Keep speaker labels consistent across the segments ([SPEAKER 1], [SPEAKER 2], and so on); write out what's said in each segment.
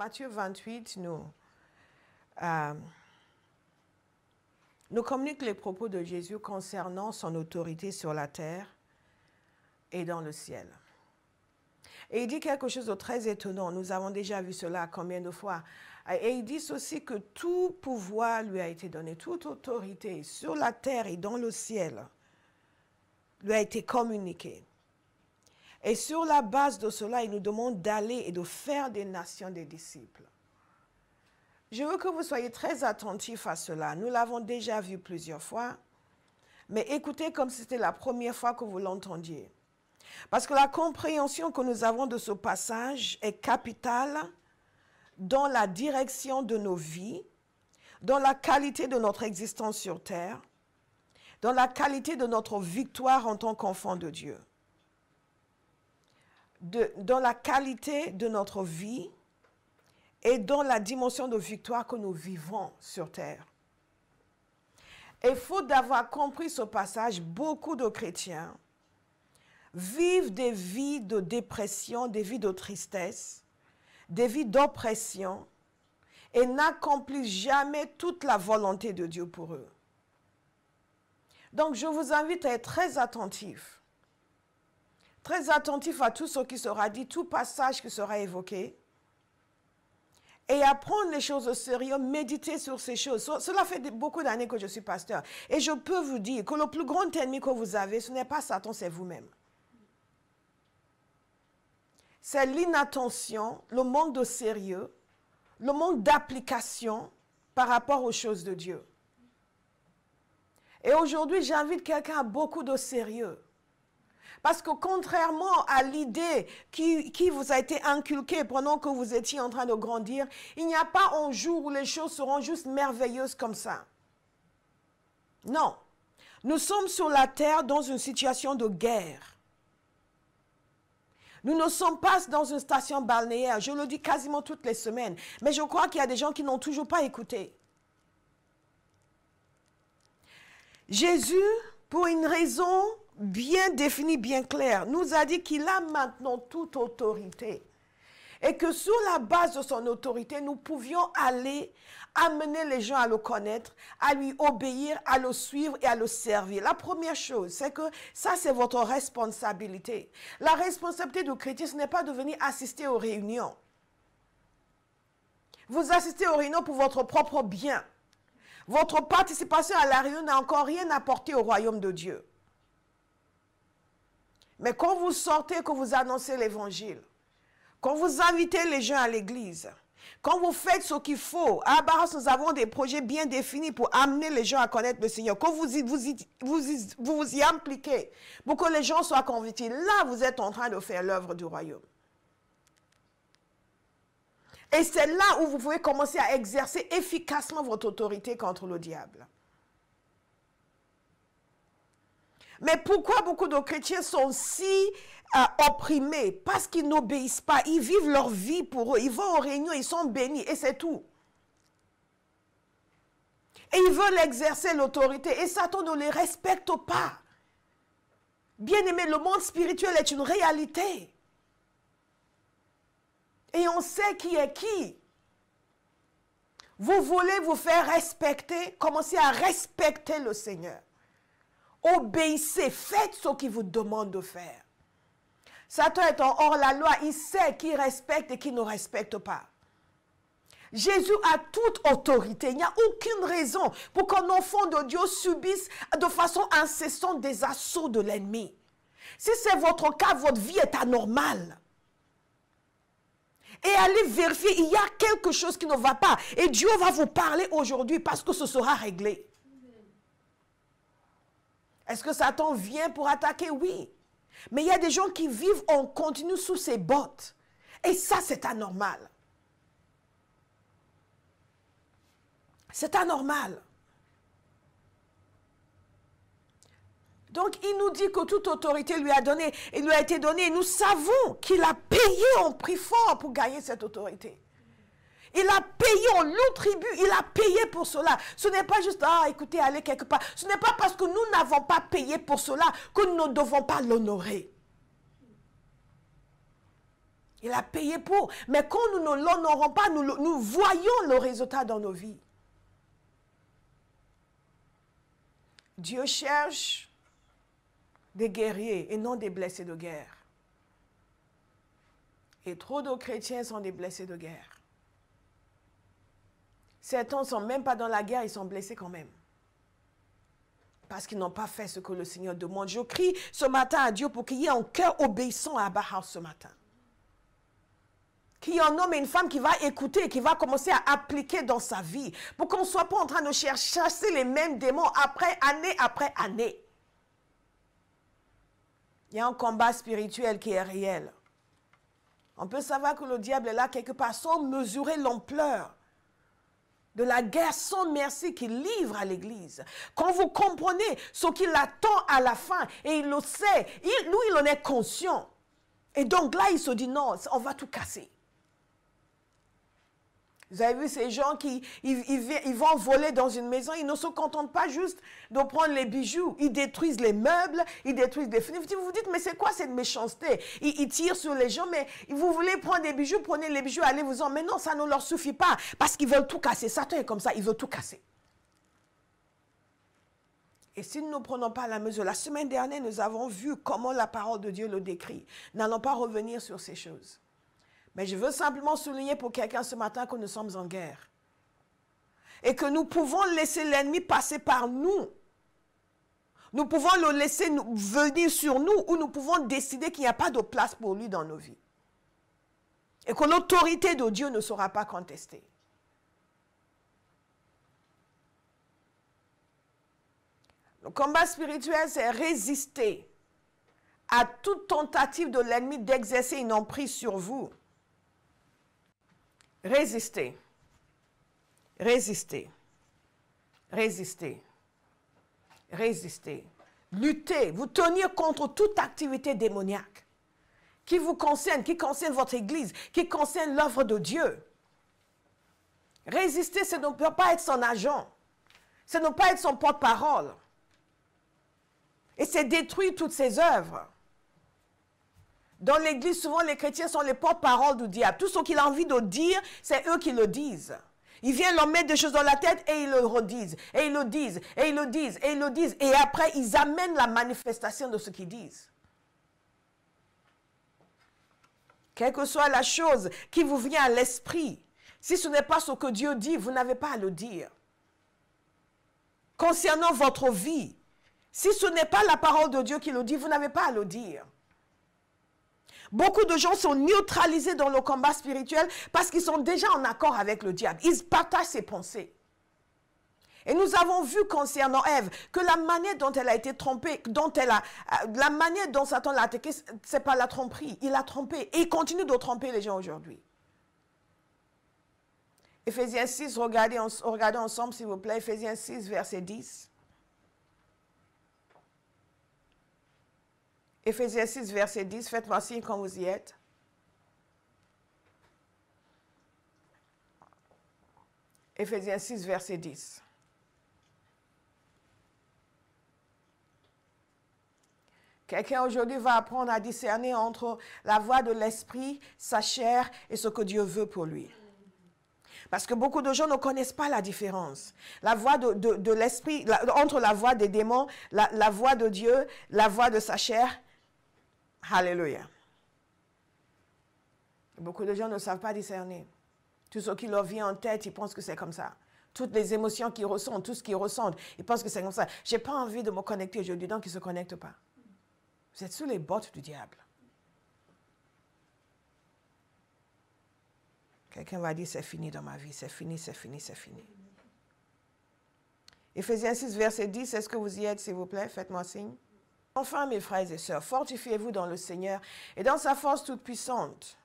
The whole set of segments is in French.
[SPEAKER 1] Matthieu 28 nous communique les propos de Jésus concernant son autorité sur la terre et dans le ciel. Et il dit quelque chose de très étonnant. Nous avons déjà vu cela combien de fois. Et il dit aussi que tout pouvoir lui a été donné, toute autorité sur la terre et dans le ciel lui a été communiquée. Et sur la base de cela, il nous demande d'aller et de faire des nations des disciples. Je veux que vous soyez très attentifs à cela. Nous l'avons déjà vu plusieurs fois. Mais écoutez comme si c'était la première fois que vous l'entendiez. Parce que la compréhension que nous avons de ce passage est capitale dans la direction de nos vies, dans la qualité de notre existence sur terre, dans la qualité de notre victoire en tant qu'enfant de Dieu, dans la qualité de notre vie et dans la dimension de victoire que nous vivons sur terre. Et faute d'avoir compris ce passage, beaucoup de chrétiens vivent des vies de dépression, des vies de tristesse, des vies d'oppression et n'accomplissent jamais toute la volonté de Dieu pour eux. Donc, je vous invite à être très attentifs à tout ce qui sera dit, tout passage qui sera évoqué, et à prendre les choses au sérieux, méditer sur ces choses. Cela fait beaucoup d'années que je suis pasteur, et je peux vous dire que le plus grand ennemi que vous avez, ce n'est pas Satan, c'est vous-même. C'est l'inattention, le manque de sérieux, le manque d'application par rapport aux choses de Dieu. Et aujourd'hui, j'invite quelqu'un à beaucoup de sérieux. Parce que contrairement à l'idée qui vous a été inculquée pendant que vous étiez en train de grandir, il n'y a pas un jour où les choses seront juste merveilleuses comme ça. Non. Nous sommes sur la terre dans une situation de guerre. Nous ne sommes pas dans une station balnéaire. Je le dis quasiment toutes les semaines. Mais je crois qu'il y a des gens qui n'ont toujours pas écouté. Jésus, pour une raison bien définie, bien claire, nous a dit qu'il a maintenant toute autorité. Et que sur la base de son autorité, nous pouvions aller amener les gens à le connaître, à lui obéir, à le suivre et à le servir. La première chose, c'est que ça, c'est votre responsabilité. La responsabilité du chrétien, ce n'est pas de venir assister aux réunions. Vous assistez aux réunions pour votre propre bien. Votre participation à la réunion n'a encore rien apporté au royaume de Dieu. Mais quand vous sortez, que vous annoncez l'évangile, quand vous invitez les gens à l'église, quand vous faites ce qu'il faut, à Barras, nous avons des projets bien définis pour amener les gens à connaître le Seigneur. Quand vous vous y impliquez pour que les gens soient convertis, là, vous êtes en train de faire l'œuvre du royaume. Et c'est là où vous pouvez commencer à exercer efficacement votre autorité contre le diable. Mais pourquoi beaucoup de chrétiens sont si opprimés? Parce qu'ils n'obéissent pas. Ils vivent leur vie pour eux. Ils vont aux réunions, ils sont bénis et c'est tout. Et ils veulent exercer l'autorité et Satan ne les respecte pas. Bien aimé, le monde spirituel est une réalité. Et on sait qui est qui. Vous voulez vous faire respecter, commencez à respecter le Seigneur. Obéissez, faites ce qu'il vous demande de faire. Satan étant hors la loi, il sait qui respecte et qui ne respecte pas. Jésus a toute autorité. Il n'y a aucune raison pour qu'un enfant de Dieu subisse de façon incessante des assauts de l'ennemi. Si c'est votre cas, votre vie est anormale. Et allez vérifier, il y a quelque chose qui ne va pas. Et Dieu va vous parler aujourd'hui parce que ce sera réglé. Est-ce que Satan vient pour attaquer? Oui. Mais il y a des gens qui vivent en continu sous ses bottes. Et ça, c'est anormal. C'est anormal. Donc, il nous dit que toute autorité lui a été donnée. Et nous savons qu'il a payé en prix fort pour gagner cette autorité. Il a payé, on loue tribut, il a payé pour cela. Ce n'est pas juste, écoutez, allez quelque part. Ce n'est pas parce que nous n'avons pas payé pour cela que nous ne devons pas l'honorer. Il a payé pour. Mais quand nous ne l'honorons pas, nous voyons le résultat dans nos vies. Dieu cherche des guerriers et non des blessés de guerre. Et trop de chrétiens sont des blessés de guerre. Certains ne sont même pas dans la guerre, ils sont blessés quand même. Parce qu'ils n'ont pas fait ce que le Seigneur demande. Je crie ce matin à Dieu pour qu'il y ait un cœur obéissant à Abba House ce matin. Qu'il y ait un homme et une femme qui va écouter, qui va commencer à appliquer dans sa vie. Pour qu'on ne soit pas en train de chasser les mêmes démons année après année. Il y a un combat spirituel qui est réel. On peut savoir que le diable est là quelque part sans mesurer l'ampleur de la guerre sans merci qu'il livre à l'Église. Quand vous comprenez ce qu'il attend à la fin, et il le sait, lui il en est conscient. Et donc là il se dit non, on va tout casser. Vous avez vu ces gens qui ils vont voler dans une maison, ils ne se contentent pas juste de prendre les bijoux. Ils détruisent les meubles, ils détruisent des fenêtres. Vous vous dites, mais c'est quoi cette méchanceté? Ils tirent sur les gens, mais vous voulez prendre des bijoux, prenez les bijoux, allez-vous-en. Mais non, ça ne leur suffit pas, parce qu'ils veulent tout casser. Satan est comme ça, il veut tout casser. Et si nous ne prenons pas la mesure, la semaine dernière, nous avons vu comment la parole de Dieu le décrit. N'allons pas revenir sur ces choses. Mais je veux simplement souligner pour quelqu'un ce matin que nous sommes en guerre. Et que nous pouvons laisser l'ennemi passer par nous. Nous pouvons le laisser venir sur nous ou nous pouvons décider qu'il n'y a pas de place pour lui dans nos vies. Et que l'autorité de Dieu ne sera pas contestée. Le combat spirituel, c'est résister à toute tentative de l'ennemi d'exercer une emprise sur vous. Résister, résister, résister, résister, lutter, vous tenir contre toute activité démoniaque qui vous concerne, qui concerne votre Église, qui concerne l'œuvre de Dieu. Résister, c'est ne pas être son agent, c'est ne pas être son porte-parole. Et c'est détruire toutes ses œuvres. Dans l'Église, souvent, les chrétiens sont les porte-parole du diable. Tout ce qu'il a envie de dire, c'est eux qui le disent. Ils viennent leur mettre des choses dans la tête et ils le redisent. Et ils le disent, et ils le disent, et ils le disent. Et après, ils amènent la manifestation de ce qu'ils disent. Quelle que soit la chose qui vous vient à l'esprit, si ce n'est pas ce que Dieu dit, vous n'avez pas à le dire. Concernant votre vie, si ce n'est pas la parole de Dieu qui le dit, vous n'avez pas à le dire. Beaucoup de gens sont neutralisés dans le combat spirituel parce qu'ils sont déjà en accord avec le diable. Ils partagent ses pensées. Et nous avons vu concernant Ève que la manière dont elle a été trompée, la manière dont Satan l'a attaquée, ce n'est pas la tromperie. Il l'a trompée et il continue de tromper les gens aujourd'hui. Éphésiens 6, regardez ensemble s'il vous plaît, Éphésiens 6, verset 10. Éphésiens 6, verset 10, faites-moi signe quand vous y êtes. Éphésiens 6, verset 10. Quelqu'un aujourd'hui va apprendre à discerner entre la voix de l'esprit, sa chair et ce que Dieu veut pour lui. Parce que beaucoup de gens ne connaissent pas la différence. La voix de l'esprit, entre la voix des démons, la voix de Dieu, la voix de sa chair. Alléluia. Beaucoup de gens ne savent pas discerner. Tout ce qui leur vient en tête, ils pensent que c'est comme ça. Toutes les émotions qu'ils ressentent, tout ce qu'ils ressentent, ils pensent que c'est comme ça. Je n'ai pas envie de me connecter aujourd'hui, donc ils ne se connectent pas. Vous êtes sous les bottes du diable. Quelqu'un va dire, c'est fini dans ma vie, c'est fini, c'est fini, c'est fini. Éphésiens 6, verset 10, est-ce que vous y êtes, s'il vous plaît? Faites-moi signe. Enfin, mes frères et sœurs, fortifiez-vous dans le Seigneur et dans sa force toute puissante.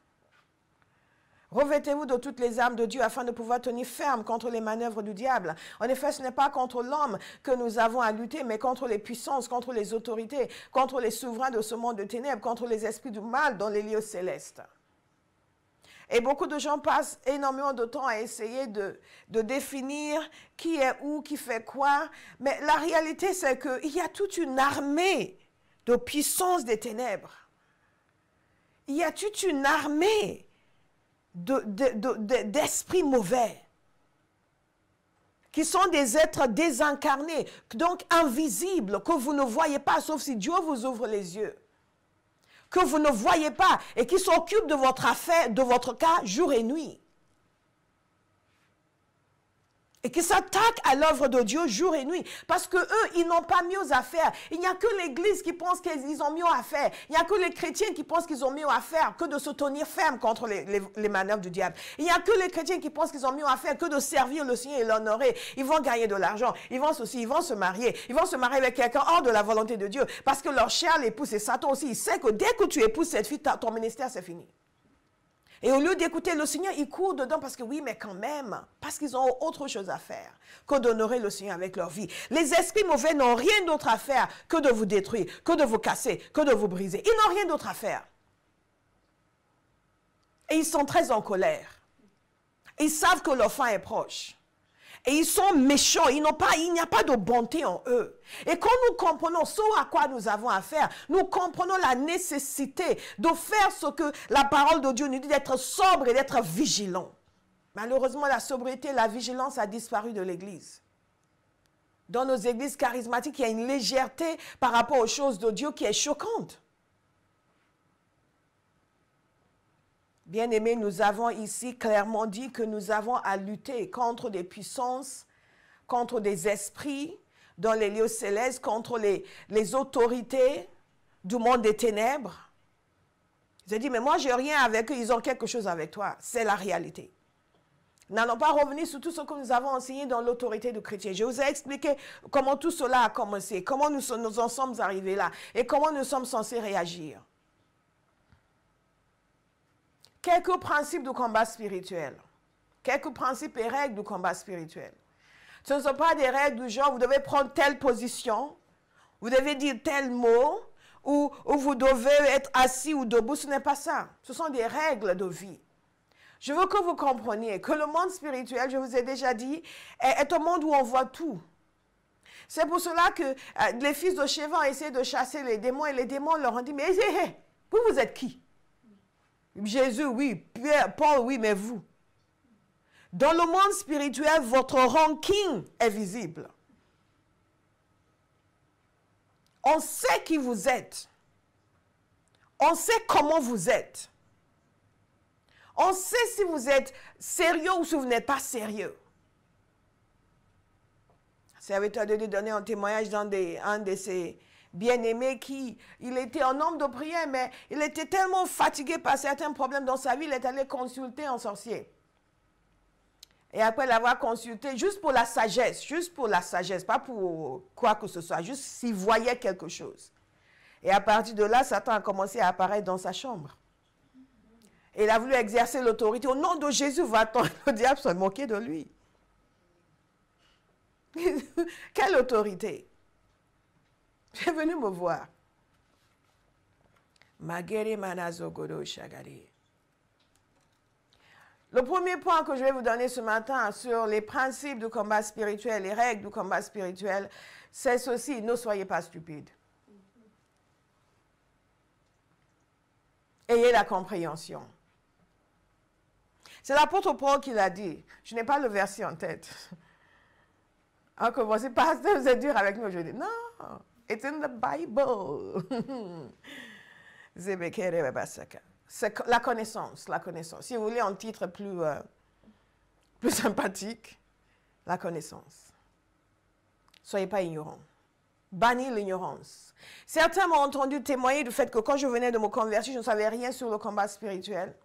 [SPEAKER 1] Revêtez-vous de toutes les armes de Dieu afin de pouvoir tenir ferme contre les manœuvres du diable. En effet, ce n'est pas contre l'homme que nous avons à lutter, mais contre les puissances, contre les autorités, contre les souverains de ce monde de ténèbres, contre les esprits du mal dans les lieux célestes. Et beaucoup de gens passent énormément de temps à essayer de définir qui est où, qui fait quoi. Mais la réalité, c'est qu'il y a toute une armée de puissance des ténèbres il y a toute une armée d'esprits mauvais qui sont des êtres désincarnés, donc invisibles, que vous ne voyez pas, sauf si Dieu vous ouvre les yeux, que vous ne voyez pas et qui s'occupent de votre affaire, de votre cas, jour et nuit. Et qui s'attaquent à l'œuvre de Dieu jour et nuit. Parce que eux, ils n'ont pas mieux à faire. Il n'y a que l'Église qui pense qu'ils ont mieux à faire. Il n'y a que les chrétiens qui pensent qu'ils ont mieux à faire que de se tenir ferme contre les manœuvres du diable. Il n'y a que les chrétiens qui pensent qu'ils ont mieux à faire que de servir le Seigneur et l'honorer. Ils vont gagner de l'argent. Ils vont se marier. Ils vont se marier avec quelqu'un hors de la volonté de Dieu. Parce que leur chair l'épouse et Satan aussi. Il sait que dès que tu épouses cette fille, ton ministère, c'est fini. Et au lieu d'écouter le Seigneur, ils courent dedans parce que oui, mais quand même, parce qu'ils ont autre chose à faire que d'honorer le Seigneur avec leur vie. Les esprits mauvais n'ont rien d'autre à faire que de vous détruire, que de vous casser, que de vous briser. Ils n'ont rien d'autre à faire. Et ils sont très en colère. Ils savent que leur fin est proche. Et ils sont méchants, il n'y a pas de bonté en eux. Et quand nous comprenons ce à quoi nous avons affaire, nous comprenons la nécessité de faire ce que la parole de Dieu nous dit, d'être sobre et d'être vigilant. Malheureusement, la sobriété et la vigilance a disparu de l'Église. Dans nos églises charismatiques, il y a une légèreté par rapport aux choses de Dieu qui est choquante. Bien-aimés, nous avons ici clairement dit que nous avons à lutter contre des puissances, contre des esprits dans les lieux célestes, contre les autorités du monde des ténèbres. J'ai dit, mais moi, je n'ai rien avec eux, ils ont quelque chose avec toi. C'est la réalité. N'allons pas revenir sur tout ce que nous avons enseigné dans l'autorité du chrétien. Je vous ai expliqué comment tout cela a commencé, comment nous en sommes arrivés là et comment nous sommes censés réagir. Quelques principes du combat spirituel. Quelques principes et règles du combat spirituel. Ce ne sont pas des règles du genre, vous devez prendre telle position, vous devez dire tel mot, ou vous devez être assis ou debout. Ce n'est pas ça. Ce sont des règles de vie. Je veux que vous compreniez que le monde spirituel, je vous ai déjà dit, est un monde où on voit tout. C'est pour cela que les fils de Schéva ont essayé de chasser les démons et les démons leur ont dit, mais vous êtes qui? Jésus, oui. Pierre, Paul, oui, mais vous. Dans le monde spirituel, votre ranking est visible. On sait qui vous êtes. On sait comment vous êtes. On sait si vous êtes sérieux ou si vous n'êtes pas sérieux. Serviteur de Dieu donnait un témoignage dans un de ses bien-aimé il était en homme de prière, mais il était tellement fatigué par certains problèmes dans sa vie, il est allé consulter un sorcier. Et après l'avoir consulté, juste pour la sagesse, pas pour quoi que ce soit, juste s'il voyait quelque chose. Et à partir de là, Satan a commencé à apparaître dans sa chambre. Et il a voulu exercer l'autorité. Au nom de Jésus, va-t-on, le diable se moquer de lui. Quelle autorité? Il est venu me voir. Le premier point que je vais vous donner ce matin sur les principes du combat spirituel, les règles du combat spirituel, c'est ceci, ne soyez pas stupides. Ayez la compréhension. C'est l'apôtre Paul qui l'a dit. Je n'ai pas le verset en tête. Ah, que voici, pasteur, vous êtes dur avec nous aujourd'hui. Non. It's in the Bible. C'est la connaissance, la connaissance. Si vous voulez un titre plus sympathique, la connaissance. Soyez pas ignorants. Bannis l'ignorance. Certains m'ont entendu témoigner du fait que quand je venais de me convertir, je ne savais rien sur le combat spirituel.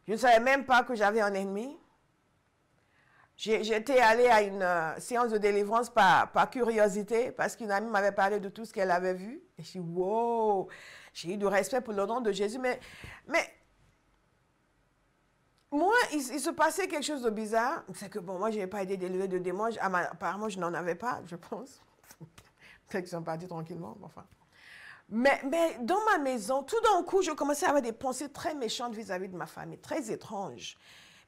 [SPEAKER 1] Je ne savais même pas que j'avais un ennemi. J'étais allée à une séance de délivrance par curiosité, parce qu'une amie m'avait parlé de tout ce qu'elle avait vu. Et je suis wow, j'ai eu du respect pour le nom de Jésus. Mais moi, il se passait quelque chose de bizarre. C'est que bon, moi, je n'ai pas été délivrée de démons. Apparemment, je n'en avais pas, je pense. Peut-être qu'ils sont partis tranquillement, enfin. Mais dans ma maison, tout d'un coup, je commençais à avoir des pensées très méchantes vis-à-vis de ma famille, très étranges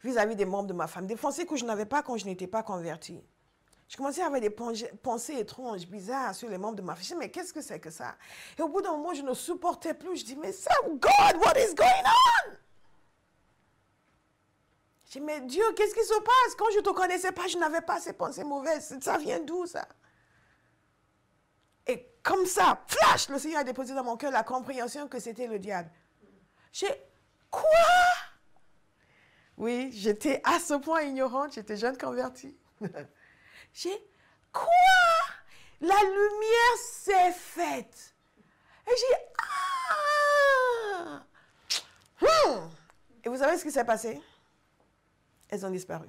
[SPEAKER 1] vis-à-vis des membres de ma famille, des pensées que je n'avais pas quand je n'étais pas convertie. Je commençais à avoir des pensées étranges, bizarres sur les membres de ma famille. Je disais, mais qu'est-ce que c'est que ça? Et au bout d'un moment, je ne supportais plus. Je dis, mais ça, God, what is going on? Je dis, mais Dieu, qu'est-ce qui se passe? Quand je ne te connaissais pas, je n'avais pas ces pensées mauvaises. Ça vient d'où, ça? Et comme ça, flash, le Seigneur a déposé dans mon cœur la compréhension que c'était le diable. J'ai, quoi? Oui, j'étais à ce point ignorante, j'étais jeune convertie. J'ai, quoi? La lumière s'est faite. Et j'ai, Et vous savez ce qui s'est passé? Elles ont disparu.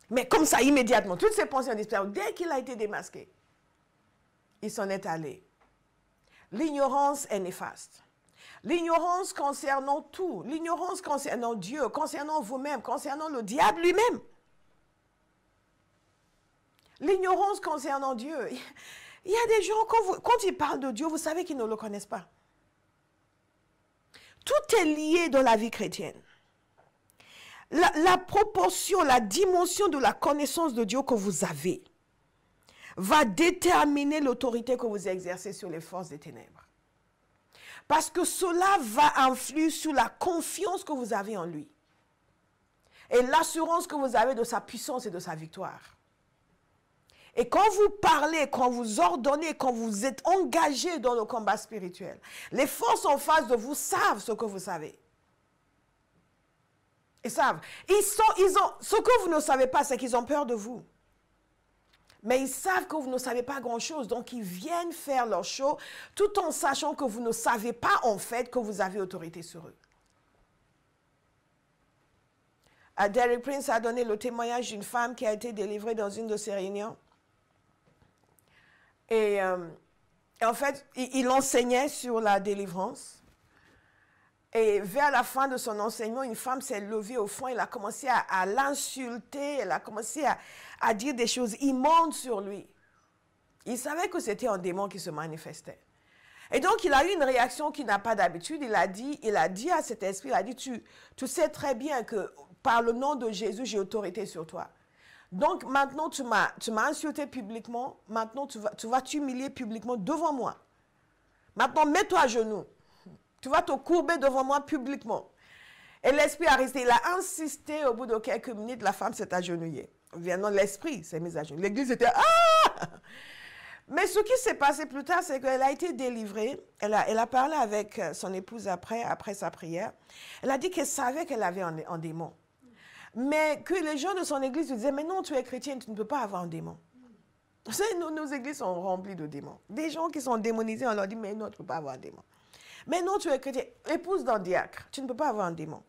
[SPEAKER 1] Mais comme ça, immédiatement, toutes ces pensées ont disparu. Dès qu'il a été démasqué, il s'en est allé. L'ignorance est néfaste. L'ignorance concernant tout. L'ignorance concernant Dieu, concernant vous-même, concernant le diable lui-même. L'ignorance concernant Dieu. Il y a des gens, quand ils parlent de Dieu, vous savez qu'ils ne le connaissent pas. Tout est lié dans la vie chrétienne. La proportion, la dimension de la connaissance de Dieu que vous avez va déterminer l'autorité que vous exercez sur les forces des ténèbres. Parce que cela va influer sur la confiance que vous avez en lui. Et l'assurance que vous avez de sa puissance et de sa victoire. Et quand vous parlez, quand vous ordonnez, quand vous êtes engagé dans le combat spirituel, les forces en face de vous savent ce que vous savez. Ils savent. Ce que vous ne savez pas, c'est qu'ils ont peur de vous. Mais ils savent que vous ne savez pas grand-chose. Donc, ils viennent faire leur show tout en sachant que vous ne savez pas, en fait, que vous avez autorité sur eux. Derek Prince a donné le témoignage d'une femme qui a été délivrée dans une de ses réunions. Et en fait, il enseignait sur la délivrance. Et vers la fin de son enseignement, une femme s'est levée au fond, elle a commencé à l'insulter, elle a commencé à dire des choses immondes sur lui. Il savait que c'était un démon qui se manifestait. Et donc, il a eu une réaction qu'il n'a pas d'habitude. Il a dit à cet esprit, il a dit, tu sais très bien que par le nom de Jésus, j'ai autorité sur toi. Donc, maintenant, tu m'as insulté publiquement. Maintenant, tu vas t'humilier publiquement devant moi. Maintenant, mets-toi à genoux. Tu vas te courber devant moi publiquement. Et l'esprit a resté. Il a insisté. Au bout de quelques minutes, la femme s'est agenouillée. Viendant l'esprit s'est mise à genoux. L'église était « Ah !» Mais ce qui s'est passé plus tard, c'est qu'elle a été délivrée. Elle a parlé avec son épouse après sa prière. Elle a dit qu'elle savait qu'elle avait un démon. Mais que les gens de son église lui disaient « Mais non, tu es chrétienne, tu ne peux pas avoir un démon. » Vous savez, nos églises sont remplies de démons. Des gens qui sont démonisés, on leur dit « Mais non, tu ne peux pas avoir un démon. » Mais non, tu es chrétien. Épouse d'un diacre. Tu ne peux pas avoir un démon.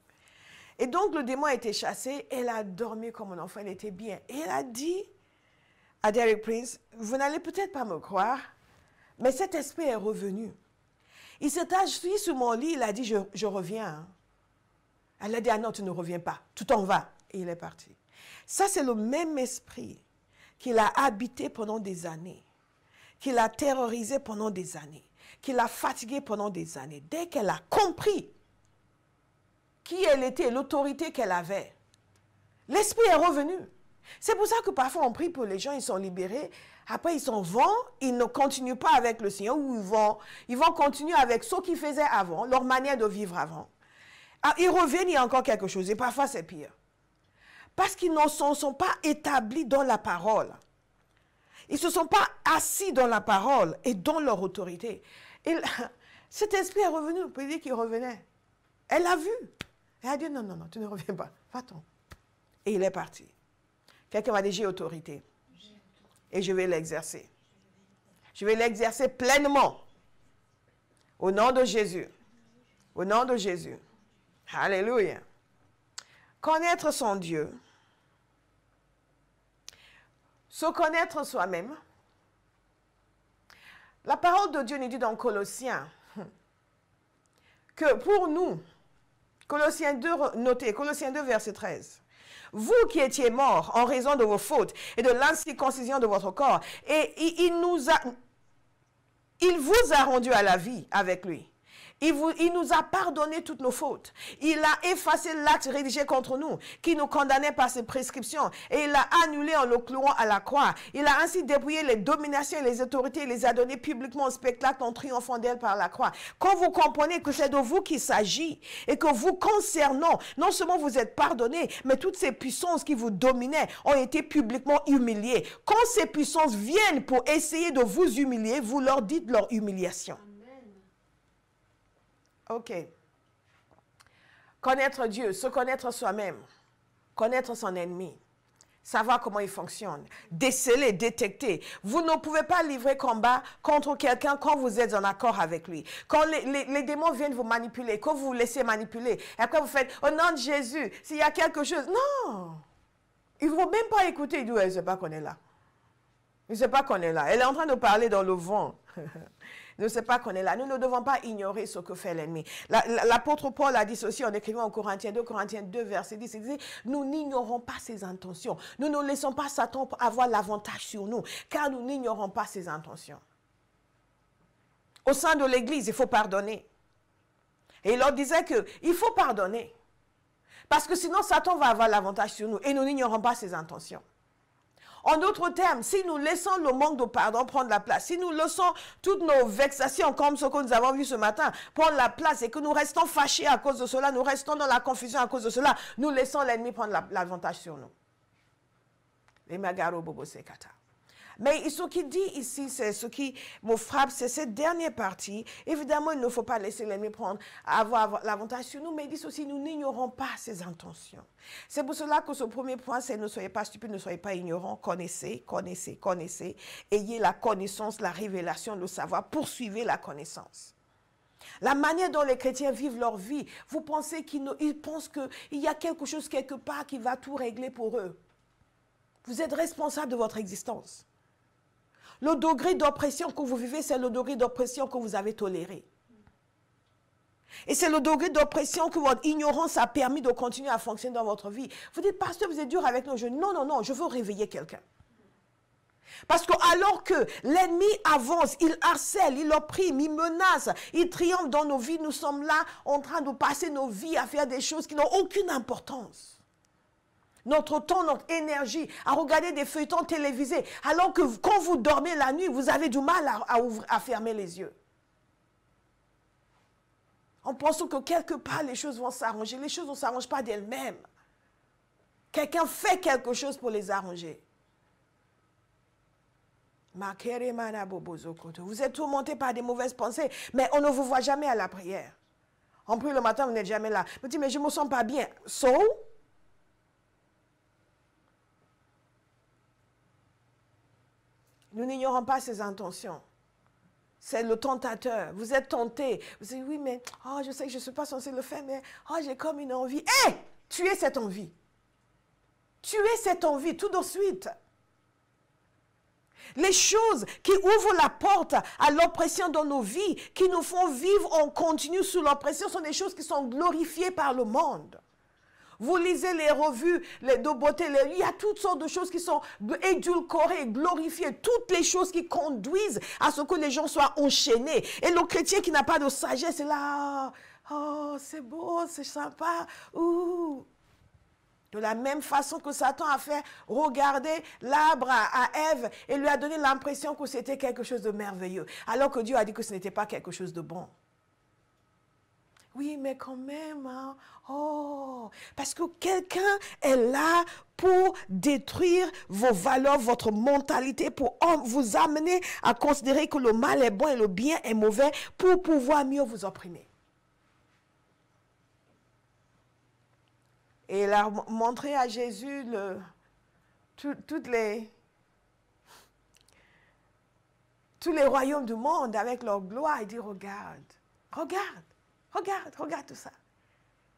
[SPEAKER 1] Et donc, le démon a été chassé. Elle a dormi comme un enfant. Elle était bien. Et elle a dit à Derek Prince, vous n'allez peut-être pas me croire, mais cet esprit est revenu. Il s'est assis sur mon lit. Il a dit, je reviens. Elle a dit, ah non, tu ne reviens pas. Tu t'en vas. Et il est parti. Ça, c'est le même esprit qu'il a habité pendant des années. Qu'il a terrorisé pendant des années. Qui l'a fatiguée pendant des années. Dès qu'elle a compris qui elle était, l'autorité qu'elle avait, l'esprit est revenu. C'est pour ça que parfois on prie pour les gens, ils sont libérés. Après, ils s'en vont, ils ne continuent pas avec le Seigneur, ou ils vont continuer avec ce qu'ils faisaient avant, leur manière de vivre avant. Ah, ils reviennent, il y a encore quelque chose, et parfois c'est pire. Parce qu'ils ne sont pas établis dans la parole. Ils ne se sont pas assis dans la parole et dans leur autorité. Cet esprit est revenu, on peut dire qu'il revenait. Elle l'a vu. Elle a dit, non, non, non, tu ne reviens pas, va-t'en. Et il est parti. Quelqu'un m'a dit, j'ai autorité. Et je vais l'exercer. Je vais l'exercer pleinement. Au nom de Jésus. Au nom de Jésus. Alléluia. Connaître son Dieu. Se connaître soi-même. La parole de Dieu nous dit dans Colossiens que pour nous, Colossiens 2, notez, Colossiens 2, verset 13, vous qui étiez morts en raison de vos fautes et de l'incirconcision de votre corps, et il vous a rendus à la vie avec lui. Il nous a pardonné toutes nos fautes. Il a effacé l'acte rédigé contre nous, qui nous condamnait par ses prescriptions, et il l'a annulé en le clouant à la croix. Il a ainsi dépouillé les dominations et les autorités, et les a données publiquement au spectacle en triomphant d'elles par la croix. Quand vous comprenez que c'est de vous qu'il s'agit, et que vous concernant, non seulement vous êtes pardonnés, mais toutes ces puissances qui vous dominaient ont été publiquement humiliées. Quand ces puissances viennent pour essayer de vous humilier, vous leur dites leur humiliation. OK. Connaître Dieu, se connaître soi-même, connaître son ennemi, savoir comment il fonctionne, déceler, détecter. Vous ne pouvez pas livrer combat contre quelqu'un quand vous êtes en accord avec lui. Quand les démons viennent vous manipuler, quand vous vous laissez manipuler, et après vous faites, au nom de Jésus, s'il y a quelque chose, non. Ils ne vont même pas écouter, ils disent, elle ne sait pas qu'on est là. Il ne sait pas qu'on est là. Elle est en train de parler dans le vent. Ne sait pas qu'on est là. Nous ne devons pas ignorer ce que fait l'ennemi. L'apôtre Paul a dit ceci en écrivant en Corinthiens 2, verset 10. Il dit, nous n'ignorons pas ses intentions. Nous ne laissons pas Satan avoir l'avantage sur nous, car nous n'ignorons pas ses intentions. Au sein de l'Église, il faut pardonner. Et il leur disait qu'il faut pardonner. Parce que sinon, Satan va avoir l'avantage sur nous et nous n'ignorons pas ses intentions. En d'autres termes, si nous laissons le manque de pardon prendre la place, si nous laissons toutes nos vexations, comme ce que nous avons vu ce matin, prendre la place et que nous restons fâchés à cause de cela, nous restons dans la confusion à cause de cela, nous laissons l'ennemi prendre l'avantage sur nous. Les magaro bobo sekata. Mais ce qu'il dit ici, c'est ce qui me frappe, c'est cette dernière partie. Évidemment, il ne faut pas laisser l'ennemi avoir l'avantage sur nous, mais il dit aussi, nous n'ignorons pas ses intentions. C'est pour cela que ce premier point, c'est ne soyez pas stupides, ne soyez pas ignorants, connaissez, connaissez, connaissez. Ayez la connaissance, la révélation, le savoir, poursuivez la connaissance. La manière dont les chrétiens vivent leur vie, vous pensez qu'ils pensent qu'il y a quelque chose quelque part qui va tout régler pour eux. Vous êtes responsable de votre existence. Le degré d'oppression que vous vivez, c'est le degré d'oppression que vous avez toléré. Et c'est le degré d'oppression que votre ignorance a permis de continuer à fonctionner dans votre vie. Vous dites, pasteur, vous êtes dur avec nous. Non, non, non, je veux réveiller quelqu'un. Parce que alors que l'ennemi avance, il harcèle, il opprime, il menace, il triomphe dans nos vies, nous sommes là en train de passer nos vies à faire des choses qui n'ont aucune importance. Notre temps, notre énergie, à regarder des feuilletons télévisés, alors que quand vous dormez la nuit, vous avez du mal à fermer les yeux. En pensant que quelque part, les choses vont s'arranger. Les choses ne s'arrangent pas d'elles-mêmes. Quelqu'un fait quelque chose pour les arranger. Vous êtes tourmenté par des mauvaises pensées, mais on ne vous voit jamais à la prière. En plus, le matin, vous n'êtes jamais là. Vous dites, mais je ne me sens pas bien. So? Nous n'ignorons pas ses intentions. C'est le tentateur. Vous êtes tenté. Vous dites, oui, mais oh, je sais que je ne suis pas censé le faire, mais oh, j'ai comme une envie. Hé! Tuez cette envie. Tuez cette envie tout de suite. Les choses qui ouvrent la porte à l'oppression dans nos vies, qui nous font vivre en continu sous l'oppression, sont des choses qui sont glorifiées par le monde. Vous lisez les revues de beauté, il y a toutes sortes de choses qui sont édulcorées, glorifiées, toutes les choses qui conduisent à ce que les gens soient enchaînés. Et le chrétien qui n'a pas de sagesse est là, oh, c'est beau, c'est sympa, ouh. De la même façon que Satan a fait regarder l'arbre à Ève et lui a donné l'impression que c'était quelque chose de merveilleux, alors que Dieu a dit que ce n'était pas quelque chose de bon. Oui, mais quand même, hein? Oh, parce que quelqu'un est là pour détruire vos valeurs, votre mentalité, pour vous amener à considérer que le mal est bon et le bien est mauvais, pour pouvoir mieux vous opprimer. Et il a montré à Jésus tous les royaumes du monde avec leur gloire. Il dit, regarde, regarde. Regarde, regarde tout ça.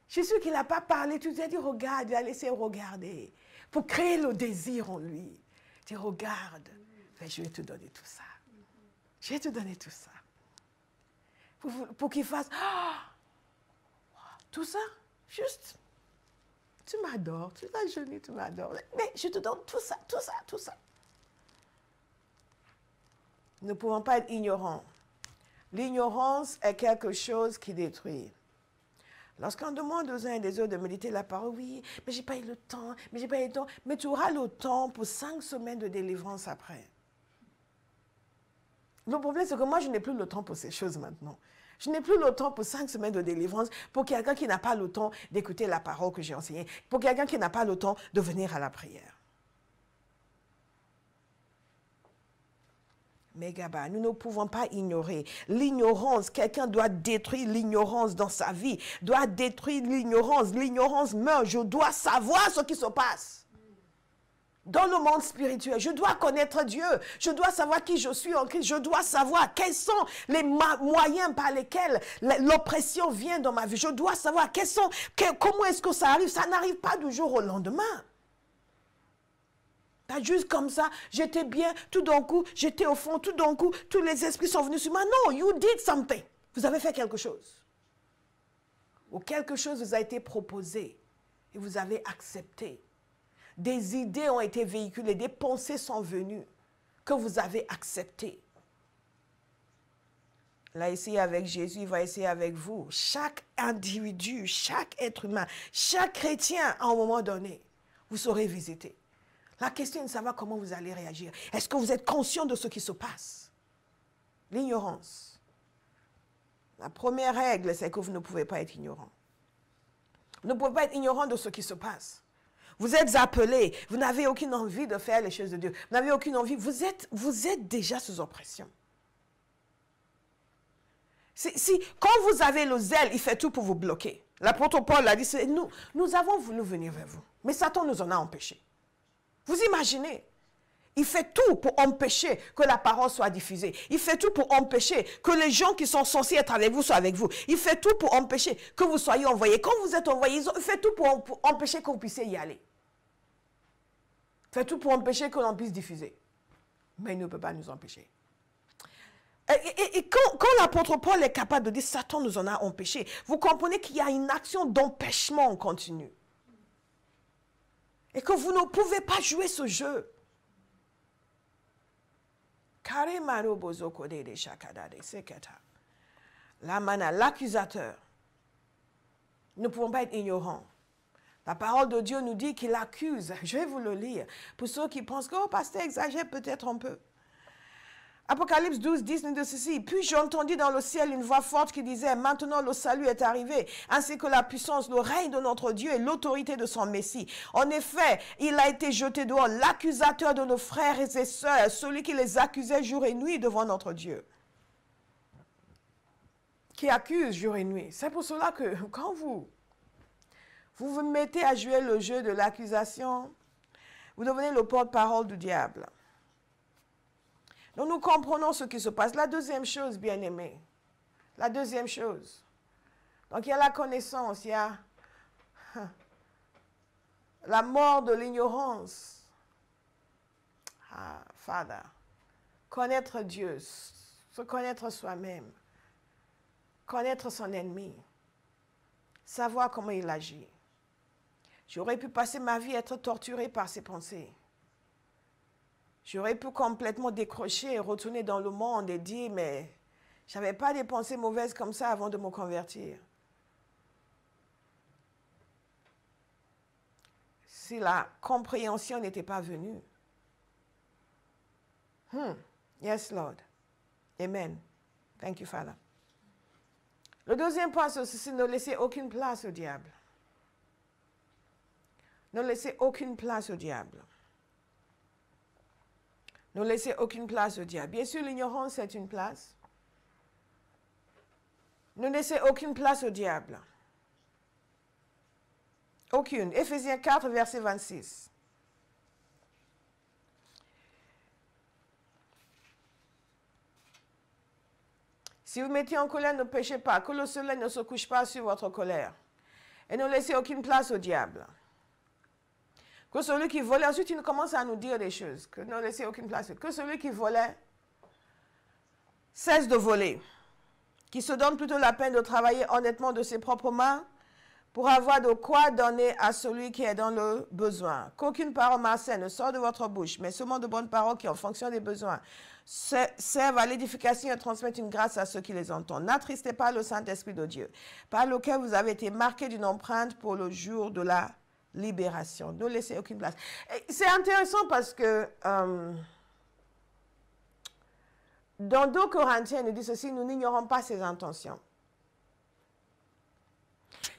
[SPEAKER 1] Jésus qui n'a pas parlé, tout ça, dit regarde, il a laissé regarder pour créer le désir en lui. Il dit regarde, je vais te donner tout ça. Je vais te donner tout ça. Pour qu'il fasse tout ça, juste, tu m'adores, tu es jolie, tu m'adores. Mais je te donne tout ça, tout ça, tout ça. Nous ne pouvons pas être ignorants. L'ignorance est quelque chose qui détruit. Lorsqu'on demande aux uns et des autres de méditer la parole, oui, mais j'ai pas eu le temps, mais j'ai pas eu le temps. Mais tu auras le temps pour 5 semaines de délivrance après. Le problème, c'est que moi, je n'ai plus le temps pour ces choses maintenant. Je n'ai plus le temps pour 5 semaines de délivrance pour quelqu'un qui n'a pas le temps d'écouter la parole que j'ai enseignée, pour quelqu'un qui n'a pas le temps de venir à la prière. Mais Gaba, nous ne pouvons pas ignorer l'ignorance. Quelqu'un doit détruire l'ignorance dans sa vie, doit détruire l'ignorance. L'ignorance meurt. Je dois savoir ce qui se passe dans le monde spirituel. Je dois connaître Dieu. Je dois savoir qui je suis en Christ. Je dois savoir quels sont les moyens par lesquels l'oppression vient dans ma vie. Je dois savoir comment est-ce que ça arrive. Ça n'arrive pas du jour au lendemain. Pas juste comme ça, j'étais bien, tout d'un coup, j'étais au fond, tout d'un coup, tous les esprits sont venus sur moi. Non, you did something. Vous avez fait quelque chose. Ou quelque chose vous a été proposé et vous avez accepté. Des idées ont été véhiculées, des pensées sont venues que vous avez acceptées. Là, ici, avec Jésus, il va essayer avec vous. Chaque individu, chaque être humain, chaque chrétien, à un moment donné, vous serez visité. La question est de savoir comment vous allez réagir. Est-ce que vous êtes conscient de ce qui se passe? L'ignorance. La première règle, c'est que vous ne pouvez pas être ignorant. Vous ne pouvez pas être ignorant de ce qui se passe. Vous êtes appelé, vous n'avez aucune envie de faire les choses de Dieu. Vous n'avez aucune envie, vous êtes déjà sous oppression. Quand vous avez le zèle, il fait tout pour vous bloquer. L'apôtre Paul a dit, nous avons voulu venir vers vous, mais Satan nous en a empêchés. Vous imaginez? Il fait tout pour empêcher que la parole soit diffusée. Il fait tout pour empêcher que les gens qui sont censés être avec vous soient avec vous. Il fait tout pour empêcher que vous soyez envoyés. Quand vous êtes envoyés, il fait tout pour empêcher que vous puissiez y aller. Il fait tout pour empêcher que l'on puisse diffuser. Mais il ne peut pas nous empêcher. Et quand l'apôtre Paul est capable de dire « Satan nous en a empêchés », vous comprenez qu'il y a une action d'empêchement en continu. Et que vous ne pouvez pas jouer ce jeu. L'accusateur. Nous ne pouvons pas être ignorants. La parole de Dieu nous dit qu'il accuse. Je vais vous le lire. Pour ceux qui pensent que, oh, pasteur exagère peut-être un peu. Apocalypse 12, 10 nous dit ceci. Puis j'entendis dans le ciel une voix forte qui disait, maintenant le salut est arrivé, ainsi que la puissance, le règne de notre Dieu et l'autorité de son Messie. En effet, il a été jeté dehors, l'accusateur de nos frères et sœurs, celui qui les accusait jour et nuit devant notre Dieu. Qui accuse jour et nuit. C'est pour cela que quand vous vous mettez à jouer le jeu de l'accusation, vous devenez le porte-parole du diable. Donc nous comprenons ce qui se passe. La deuxième chose, bien-aimés, la deuxième chose. Donc il y a la connaissance, il y a la mort de l'ignorance. Ah, Father, connaître Dieu, se connaître soi-même, connaître son ennemi, savoir comment il agit. J'aurais pu passer ma vie à être torturé par ses pensées. J'aurais pu complètement décrocher et retourner dans le monde et dire, mais je n'avais pas des pensées mauvaises comme ça avant de me convertir. Si la compréhension n'était pas venue. Yes, Lord. Amen. Thank you, Father. Le deuxième point, c'est ne laisser aucune place au diable. Ne laissez aucune place au diable. Ne laissez aucune place au diable. Bien sûr, l'ignorance est une place. Ne laissez aucune place au diable. Aucune. Éphésiens 4, verset 26. Si vous mettez en colère, ne péchez pas. Que le soleil ne se couche pas sur votre colère. Et ne laissez aucune place au diable. Que celui qui volait, ensuite il commence à nous dire des choses, que ne laissez aucune place. Que celui qui volait cesse de voler, qui se donne plutôt la peine de travailler honnêtement de ses propres mains pour avoir de quoi donner à celui qui est dans le besoin. Qu'aucune parole malsaine ne sort de votre bouche, mais seulement de bonnes paroles qui, en fonction des besoins, servent à l'édification et transmettent une grâce à ceux qui les entendent. N'attristez pas le Saint-Esprit de Dieu, par lequel vous avez été marqués d'une empreinte pour le jour de la libération. Ne laissez aucune place. C'est intéressant parce que dans 2 Corinthiens, il nous dit ceci, nous n'ignorons pas ses intentions.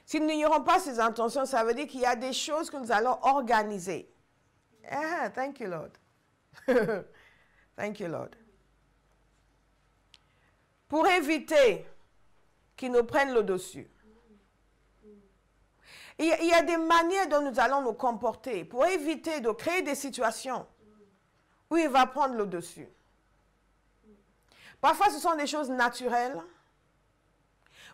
[SPEAKER 1] Si nous n'ignorons pas ses intentions, ça veut dire qu'il y a des choses que nous allons organiser. Ah, thank you, Lord. Thank you, Lord. Pour éviter qu'ils nous prennent le dessus. Il y a des manières dont nous allons nous comporter pour éviter de créer des situations où il va prendre le dessus. Parfois, ce sont des choses naturelles.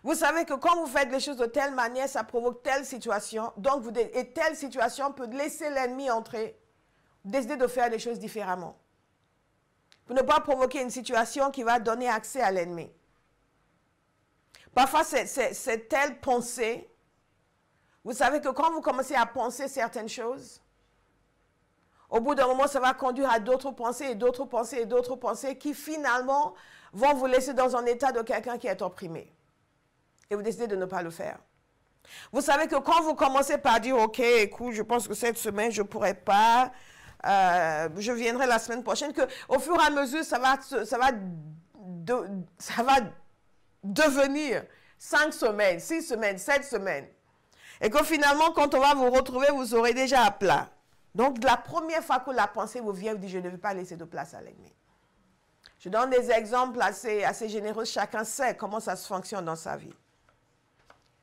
[SPEAKER 1] Vous savez que quand vous faites les choses de telle manière, ça provoque telle situation. Donc, et telle situation peut laisser l'ennemi entrer, décider de faire les choses différemment. Pour ne pas provoquer une situation qui va donner accès à l'ennemi. Parfois, c'est telle pensée. Vous savez que quand vous commencez à penser certaines choses, au bout d'un moment, ça va conduire à d'autres pensées et d'autres pensées et d'autres pensées qui finalement vont vous laisser dans un état de quelqu'un qui est opprimé. Et vous décidez de ne pas le faire. Vous savez que quand vous commencez par dire, OK, écoute, je pense que cette semaine, je ne pourrai pas, je viendrai la semaine prochaine, qu'au fur et à mesure, ça va devenir 5 semaines, 6 semaines, 7 semaines. Et que finalement, quand on va vous retrouver, vous aurez déjà à plat. Donc, la première fois que la pensée vous vient, vous dites, je ne vais pas laisser de place à l'ennemi. Je donne des exemples assez généreux. Chacun sait comment ça se fonctionne dans sa vie.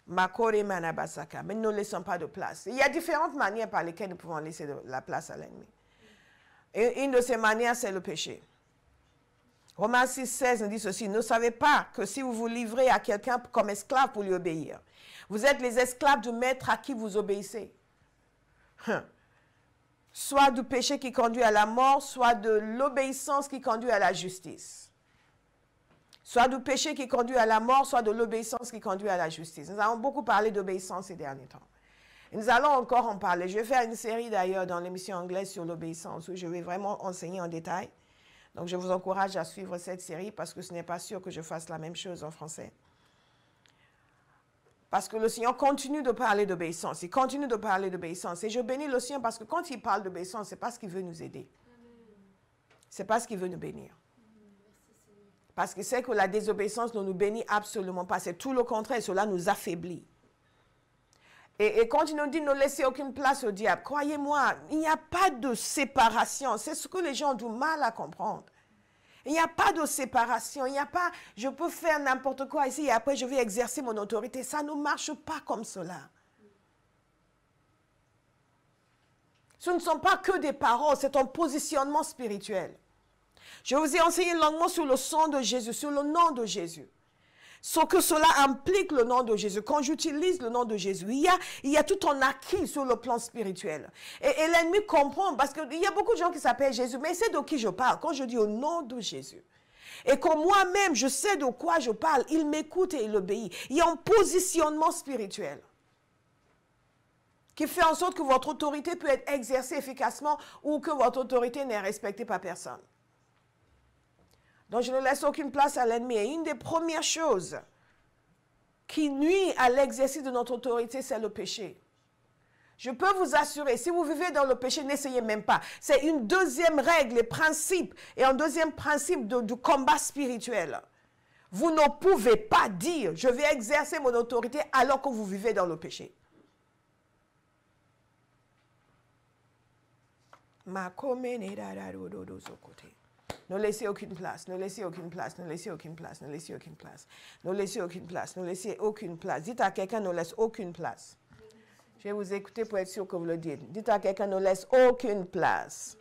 [SPEAKER 1] Makore manabasaka. Mais ne laissons pas de place. Il y a différentes manières par lesquelles nous pouvons laisser de la place à l'ennemi. Et une de ces manières, c'est le péché. Romains 6, 16 nous dit ceci. Ne savez pas que si vous vous livrez à quelqu'un comme esclave pour lui obéir, vous êtes les esclaves du maître à qui vous obéissez. Soit du péché qui conduit à la mort, soit de l'obéissance qui conduit à la justice. Soit du péché qui conduit à la mort, soit de l'obéissance qui conduit à la justice. Nous avons beaucoup parlé d'obéissance ces derniers temps. Et nous allons encore en parler. Je vais faire une série d'ailleurs dans l'émission anglaise sur l'obéissance où je vais vraiment enseigner en détail. Donc je vous encourage à suivre cette série parce que ce n'est pas sûr que je fasse la même chose en français. Parce que le Seigneur continue de parler d'obéissance. Il continue de parler d'obéissance. Et je bénis le Seigneur parce que quand il parle d'obéissance, ce n'est pas ce qu'il veut nous aider. Ce n'est pas ce qu'il veut nous bénir. Parce qu'il sait que la désobéissance ne nous bénit absolument pas. C'est tout le contraire. Cela nous affaiblit. Et quand il nous dit ne laissez aucune place au diable, croyez-moi, il n'y a pas de séparation. C'est ce que les gens ont du mal à comprendre. Il n'y a pas de séparation. Il n'y a pas, je peux faire n'importe quoi ici et après je vais exercer mon autorité. Ça ne marche pas comme cela. Ce ne sont pas que des paroles, c'est un positionnement spirituel. Je vous ai enseigné longuement sur le sang de Jésus, sur le nom de Jésus. Ce que cela implique le nom de Jésus. Quand j'utilise le nom de Jésus, il y a tout un acquis sur le plan spirituel. Et l'ennemi comprend, parce qu'il y a beaucoup de gens qui s'appellent Jésus, mais c'est de qui je parle quand je dis au nom de Jésus. Et que moi-même, je sais de quoi je parle, il m'écoute et il obéit. Il y a un positionnement spirituel qui fait en sorte que votre autorité peut être exercée efficacement ou que votre autorité n'est respectée par personne. Donc, je ne laisse aucune place à l'ennemi. Et une des premières choses qui nuit à l'exercice de notre autorité, c'est le péché. Je peux vous assurer, si vous vivez dans le péché, n'essayez même pas. C'est une deuxième règle, les principes, et un deuxième principe du combat spirituel. Vous ne pouvez pas dire, je vais exercer mon autorité alors que vous vivez dans le péché. Ne laissez aucune place, ne laissez aucune place, ne laissez aucune place, ne laissez aucune place, ne laissez aucune place, ne laissez aucune place. Dites à quelqu'un, ne laisse aucune place. Je vais vous écouter pour être sûr que vous le dites. Dites à quelqu'un, ne laisse aucune place.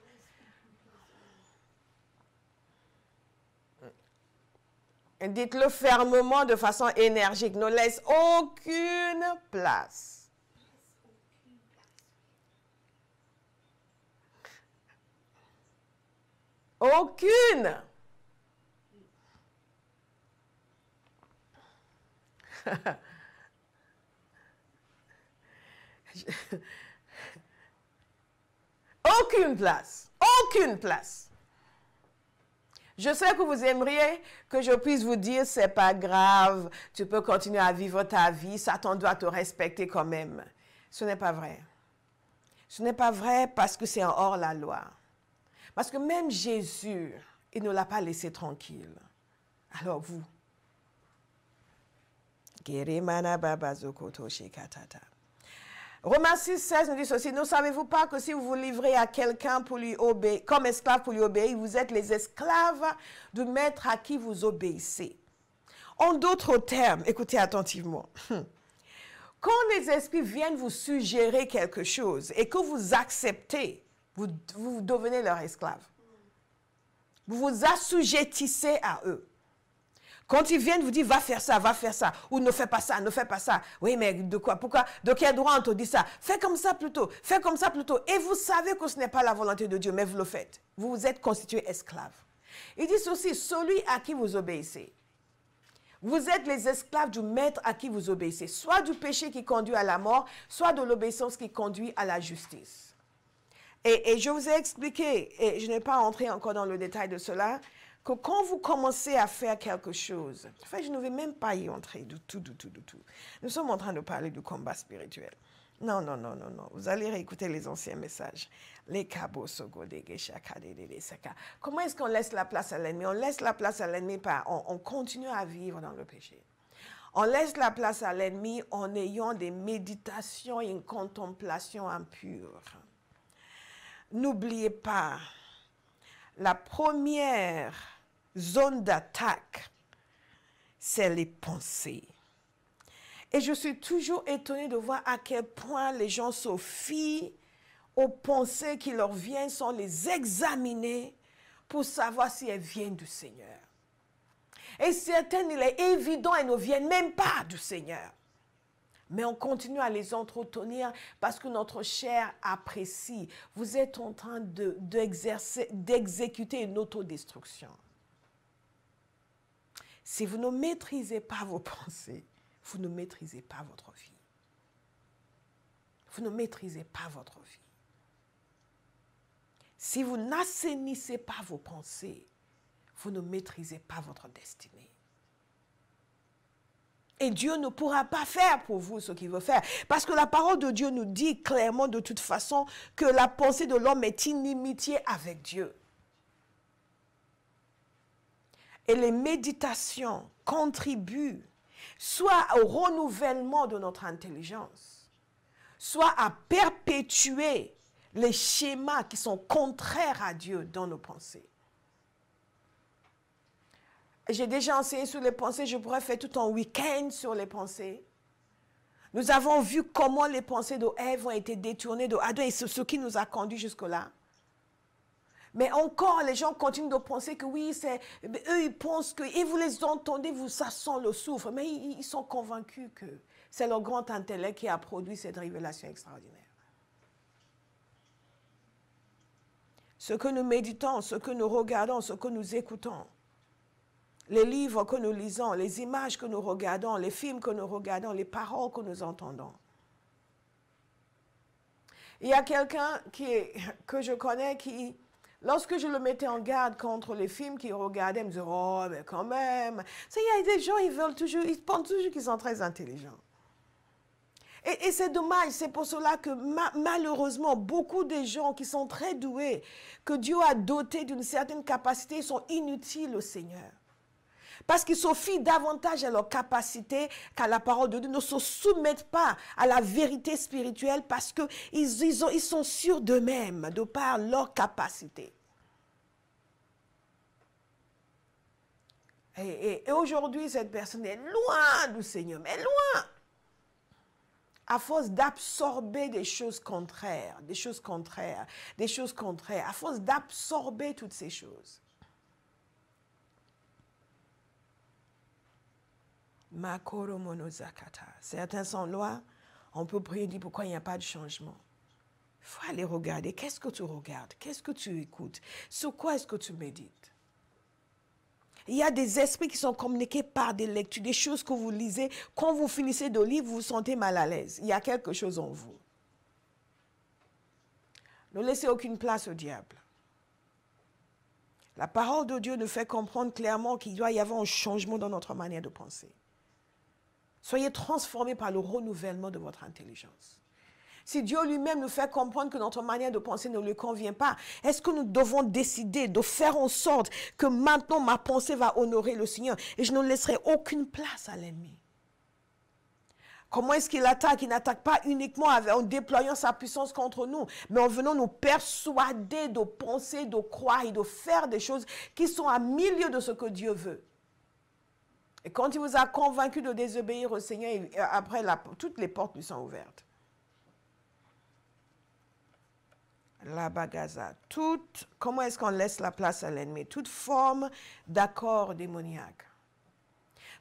[SPEAKER 1] Dites-le fermement de façon énergique, ne laisse aucune place. Aucune. Aucune place. Aucune place. Je sais que vous aimeriez que je puisse vous dire, c'est pas grave, tu peux continuer à vivre ta vie, Satan doit te respecter quand même. Ce n'est pas vrai. Ce n'est pas vrai parce que c'est hors la loi. Parce que même Jésus, il ne l'a pas laissé tranquille. Alors vous, Romains 6, 16 nous dit ceci, ne savez-vous pas que si vous vous livrez à quelqu'un pour lui obéir, comme esclave pour lui obéir, vous êtes les esclaves du maître à qui vous obéissez. En d'autres termes, écoutez attentivement, quand les esprits viennent vous suggérer quelque chose et que vous acceptez, vous devenez leur esclave. Vous vous assujettissez à eux. Quand ils viennent vous dire, va faire ça, ou ne fais pas ça, ne fais pas ça. Oui, mais de quoi? Pourquoi? De quel droit on te dit ça? Fais comme ça plutôt, fais comme ça plutôt. Et vous savez que ce n'est pas la volonté de Dieu, mais vous le faites. Vous vous êtes constitué esclave. Il dit aussi, celui à qui vous obéissez. Vous êtes les esclaves du maître à qui vous obéissez. Soit du péché qui conduit à la mort, soit de l'obéissance qui conduit à la justice. Et je vous ai expliqué, et je n'ai pas entré encore dans le détail de cela, que quand vous commencez à faire quelque chose, en fait, je ne vais même pas y entrer du tout. Nous sommes en train de parler du combat spirituel. Non. Vous allez réécouter les anciens messages. Comment est-ce qu'on laisse la place à l'ennemi? On laisse la place à l'ennemi par, on continue à vivre dans le péché. On laisse la place à l'ennemi en ayant des méditations et une contemplation impure. N'oubliez pas, la première zone d'attaque, c'est les pensées. Et je suis toujours étonnée de voir à quel point les gens se fient aux pensées qui leur viennent sans les examiner pour savoir si elles viennent du Seigneur. Et certaines, il est évident, elles ne viennent même pas du Seigneur. Mais on continue à les entretenir parce que notre chair apprécie. Vous êtes en train d'exécuter une autodestruction. Si vous ne maîtrisez pas vos pensées, vous ne maîtrisez pas votre vie. Vous ne maîtrisez pas votre vie. Si vous n'assainissez pas vos pensées, vous ne maîtrisez pas votre destinée. Et Dieu ne pourra pas faire pour vous ce qu'il veut faire. Parce que la parole de Dieu nous dit clairement de toute façon que la pensée de l'homme est inimitié avec Dieu. Et les méditations contribuent soit au renouvellement de notre intelligence, soit à perpétuer les schémas qui sont contraires à Dieu dans nos pensées. J'ai déjà enseigné sur les pensées, je pourrais faire tout un week-end sur les pensées. Nous avons vu comment les pensées de Ève ont été détournées de Adam et c'est ce qui nous a conduits jusque-là. Mais encore, les gens continuent de penser que oui, eux ils pensent que, et vous les entendez, ça sent le soufre, mais ils sont convaincus que c'est leur grand intellect qui a produit cette révélation extraordinaire. Ce que nous méditons, ce que nous regardons, ce que nous écoutons, les livres que nous lisons, les images que nous regardons, les films que nous regardons, les paroles que nous entendons. Il y a quelqu'un que je connais qui, lorsque je le mettais en garde contre les films qu'il regardait, il me disait, oh, mais quand même. Il y a des gens, ils pensent toujours qu'ils sont très intelligents. Et c'est dommage, c'est pour cela que malheureusement, beaucoup de gens qui sont très doués, que Dieu a dotés d'une certaine capacité, sont inutiles au Seigneur. Parce qu'ils se fient davantage à leur capacité qu'à la parole de Dieu, ne se soumettent pas à la vérité spirituelle parce qu'ils sont sûrs d'eux-mêmes, de par leur capacité. Et aujourd'hui, cette personne est loin du Seigneur, mais loin. À force d'absorber des choses contraires, à force d'absorber toutes ces choses. Certains sont loin, on peut prier et dire pourquoi il n'y a pas de changement. Il faut aller regarder. Qu'est-ce que tu regardes? Qu'est-ce que tu écoutes? Sur quoi est-ce que tu médites? Il y a des esprits qui sont communiqués par des lectures, des choses que vous lisez. Quand vous finissez de lire, vous vous sentez mal à l'aise. Il y a quelque chose en vous. Ne laissez aucune place au diable. La parole de Dieu nous fait comprendre clairement qu'il doit y avoir un changement dans notre manière de penser. Soyez transformés par le renouvellement de votre intelligence. Si Dieu lui-même nous fait comprendre que notre manière de penser ne lui convient pas, est-ce que nous devons décider de faire en sorte que maintenant ma pensée va honorer le Seigneur et je ne laisserai aucune place à l'ennemi? Comment est-ce qu'il attaque? Il n'attaque pas uniquement en déployant sa puissance contre nous, mais en venant nous persuader de penser, de croire et de faire des choses qui sont à milieu de ce que Dieu veut. Et quand il vous a convaincu de désobéir au Seigneur, après, toutes les portes lui sont ouvertes. La bagaza. Comment est-ce qu'on laisse la place à l'ennemi? Toute forme d'accord démoniaque.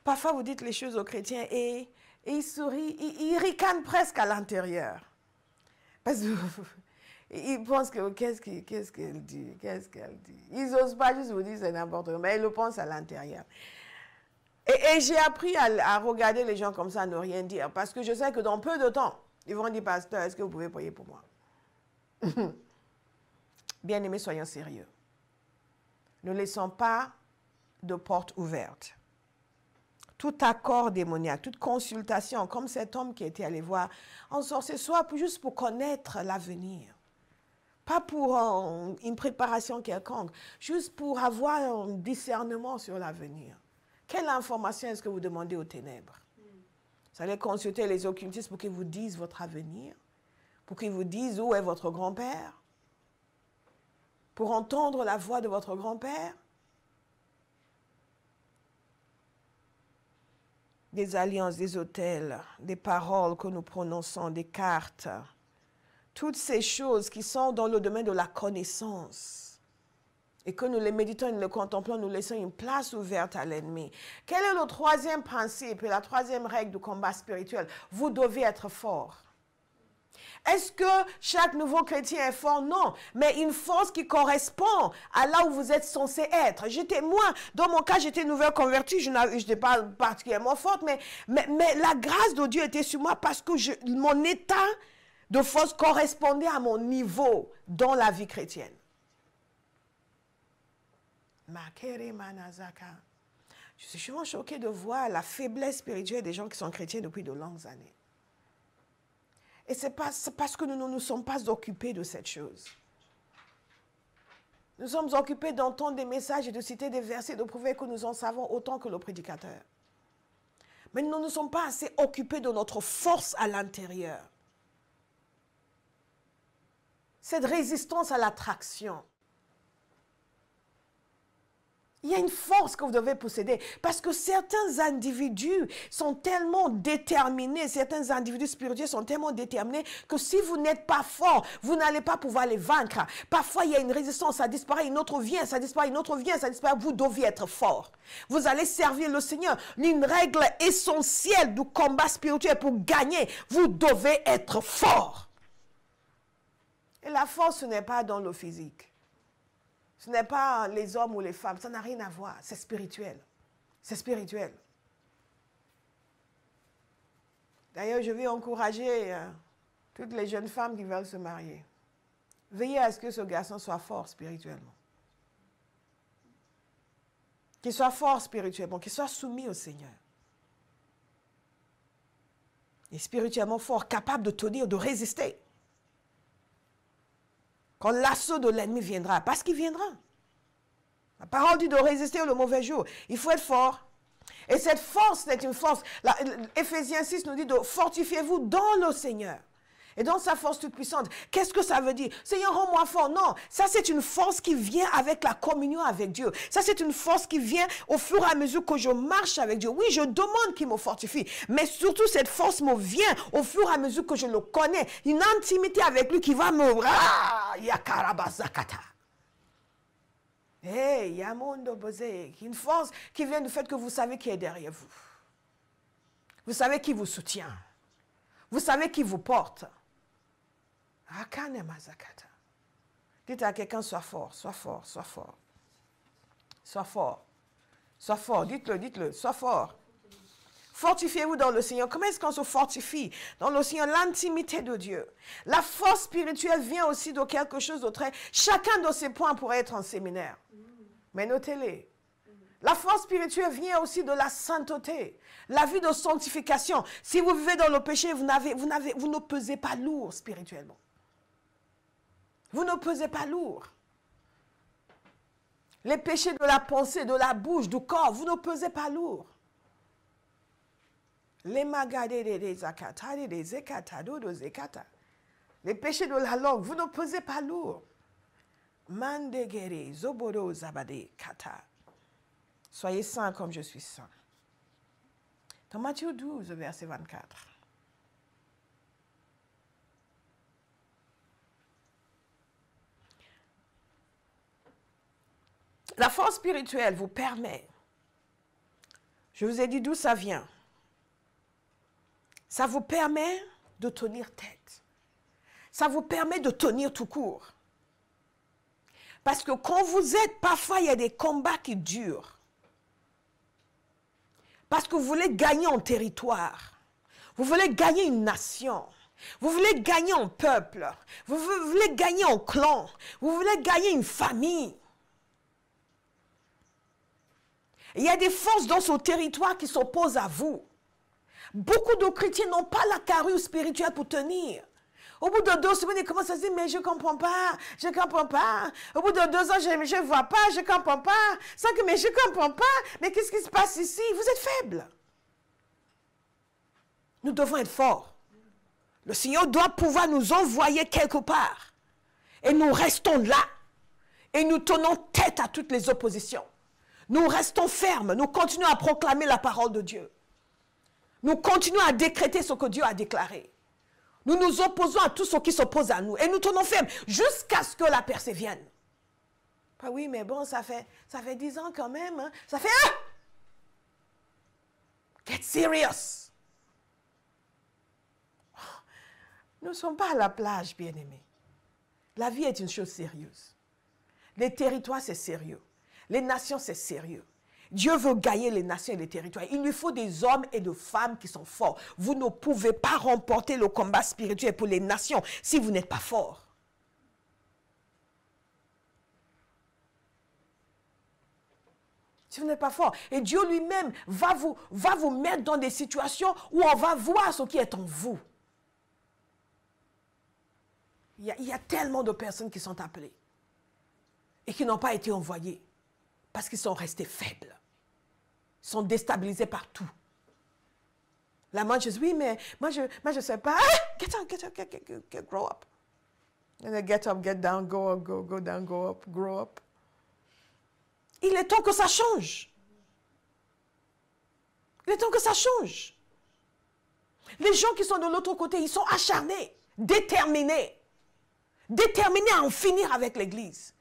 [SPEAKER 1] Parfois, vous dites les choses aux chrétiens et il sourit, il ricane presque à l'intérieur. Parce qu'ils pensent que qu'est-ce qu'elle dit? Qu'est-ce qu'elle dit? Ils n'osent pas juste vous dire c'est n'importe quoi, mais ils le pensent à l'intérieur. Et j'ai appris à regarder les gens comme ça, à ne rien dire. Parce que je sais que dans peu de temps, ils vont dire, pasteur, est-ce que vous pouvez prier pour moi? Bien-aimés, soyons sérieux. Ne laissons pas de porte ouverte. Tout accord démoniaque, toute consultation, comme cet homme qui était allé voir un sorcier, soit juste pour connaître l'avenir. Pas pour une préparation quelconque, juste pour avoir un discernement sur l'avenir. Quelle information est-ce que vous demandez aux ténèbres? Vous allez consulter les occultistes pour qu'ils vous disent votre avenir, pour qu'ils vous disent où est votre grand-père, pour entendre la voix de votre grand-père. Des alliances, des autels, des paroles que nous prononçons, des cartes, toutes ces choses qui sont dans le domaine de la connaissance. Et que nous les méditons et nous les contemplons, nous laissons une place ouverte à l'ennemi. Quel est le troisième principe et la troisième règle du combat spirituel? Vous devez être fort. Est-ce que chaque nouveau chrétien est fort? Non, mais une force qui correspond à là où vous êtes censé être. Moi, dans mon cas, j'étais nouvelle convertie, je n'étais pas particulièrement forte, mais la grâce de Dieu était sur moi parce que mon état de force correspondait à mon niveau dans la vie chrétienne. Je suis souvent choquée de voir la faiblesse spirituelle des gens qui sont chrétiens depuis de longues années. Et c'est parce que nous ne nous sommes pas occupés de cette chose. Nous sommes occupés d'entendre des messages et de citer des versets, de prouver que nous en savons autant que le prédicateur. Mais nous ne sommes pas assez occupés de notre force à l'intérieur. Cette résistance à l'attraction. Il y a une force que vous devez posséder parce que certains individus sont tellement déterminés, certains individus spirituels sont tellement déterminés que si vous n'êtes pas fort, vous n'allez pas pouvoir les vaincre. Parfois, il y a une résistance, ça disparaît, une autre vient, ça disparaît, une autre vient, ça disparaît. Vous devez être fort. Vous allez servir le Seigneur. Une règle essentielle du combat spirituel pour gagner, vous devez être fort. Et la force, ce n'est pas dans le physique. Ce n'est pas les hommes ou les femmes, ça n'a rien à voir, c'est spirituel. C'est spirituel. D'ailleurs, je vais encourager toutes les jeunes femmes qui veulent se marier. Veillez à ce que ce garçon soit fort spirituellement. Qu'il soit fort spirituellement, qu'il soit soumis au Seigneur. Et spirituellement fort, capable de tenir, de résister. Quand l'assaut de l'ennemi viendra, parce qu'il viendra. La parole dit de résister le mauvais jour. Il faut être fort. Et cette force, c'est une force. Éphésiens 6 nous dit de fortifiez-vous dans le Seigneur. Et dans sa force toute puissante. Qu'est-ce que ça veut dire? Seigneur, rends-moi fort. Non, ça c'est une force qui vient avec la communion avec Dieu. Ça c'est une force qui vient au fur et à mesure que je marche avec Dieu. Oui, je demande qu'il me fortifie. Mais surtout, cette force me vient au fur et à mesure que je le connais. Une intimité avec lui qui va me... Hey, Yamondo Bose, une force qui vient du fait que vous savez qui est derrière vous. Vous savez qui vous soutient. Vous savez qui vous porte. Dites à quelqu'un, sois fort, sois fort, sois fort. Sois fort. Sois fort, dites-le, sois fort. Fortifiez-vous dans le Seigneur. Comment est-ce qu'on se fortifie dans le Seigneur? L'intimité de Dieu. La force spirituelle vient aussi de quelque chose de très... Chacun de ces points pourrait être un séminaire. Mais notez-les. La force spirituelle vient aussi de la sainteté, la vie de sanctification. Si vous vivez dans le péché, vous ne pesez pas lourd spirituellement. Vous ne pesez pas lourd. Les péchés de la pensée, de la bouche, du corps, vous ne pesez pas lourd. Les magadés des zakata, des zekata, des zekata. Les péchés de la langue, vous ne pesez pas lourd. Mandegere, zobodo, zabade, kata. Soyez saints comme je suis saint. Dans Matthieu 12, verset 24. La force spirituelle vous permet, je vous ai dit d'où ça vient, ça vous permet de tenir tête. Ça vous permet de tenir tout court. Parce que quand vous êtes, parfois il y a des combats qui durent. Parce que vous voulez gagner en territoire. Vous voulez gagner une nation. Vous voulez gagner un peuple. Vous voulez gagner un clan. Vous voulez gagner une famille. Il y a des forces dans ce territoire qui s'opposent à vous. Beaucoup de chrétiens n'ont pas la carrure spirituelle pour tenir. Au bout de 2 semaines, ils commencent à se dire, mais je ne comprends pas, je ne comprends pas. Au bout de 2 ans, je ne vois pas, je ne comprends pas. Sans que, mais je ne comprends pas. Mais qu'est-ce qui se passe ici? Vous êtes faibles. Nous devons être forts. Le Seigneur doit pouvoir nous envoyer quelque part. Et nous restons là. Et nous tenons tête à toutes les oppositions. Nous restons fermes. Nous continuons à proclamer la parole de Dieu. Nous continuons à décréter ce que Dieu a déclaré. Nous nous opposons à tout ce qui s'oppose à nous. Et nous tenons fermes jusqu'à ce que la percée vienne. Ah oui, mais bon, ça fait 10 ans quand même. Hein. Ça fait... Ah! Get serious. Nous ne sommes pas à la plage, bien-aimés. La vie est une chose sérieuse. Les territoires, c'est sérieux. Les nations, c'est sérieux. Dieu veut gagner les nations et les territoires. Il lui faut des hommes et des femmes qui sont forts. Vous ne pouvez pas remporter le combat spirituel pour les nations si vous n'êtes pas fort. Si vous n'êtes pas fort. Et Dieu lui-même va vous mettre dans des situations où on va voir ce qui est en vous. Il y a tellement de personnes qui sont appelées et qui n'ont pas été envoyées parce qu'ils sont restés faibles. Ils sont déstabilisés par tout. La main, je dis, oui, mais moi, je sais pas. Ah, get up, grow up. And then get up, get down, go up, go down, go up, grow up. Il est temps que ça change. Il est temps que ça change. Les gens qui sont de l'autre côté, ils sont acharnés, déterminés à en finir avec l'Église.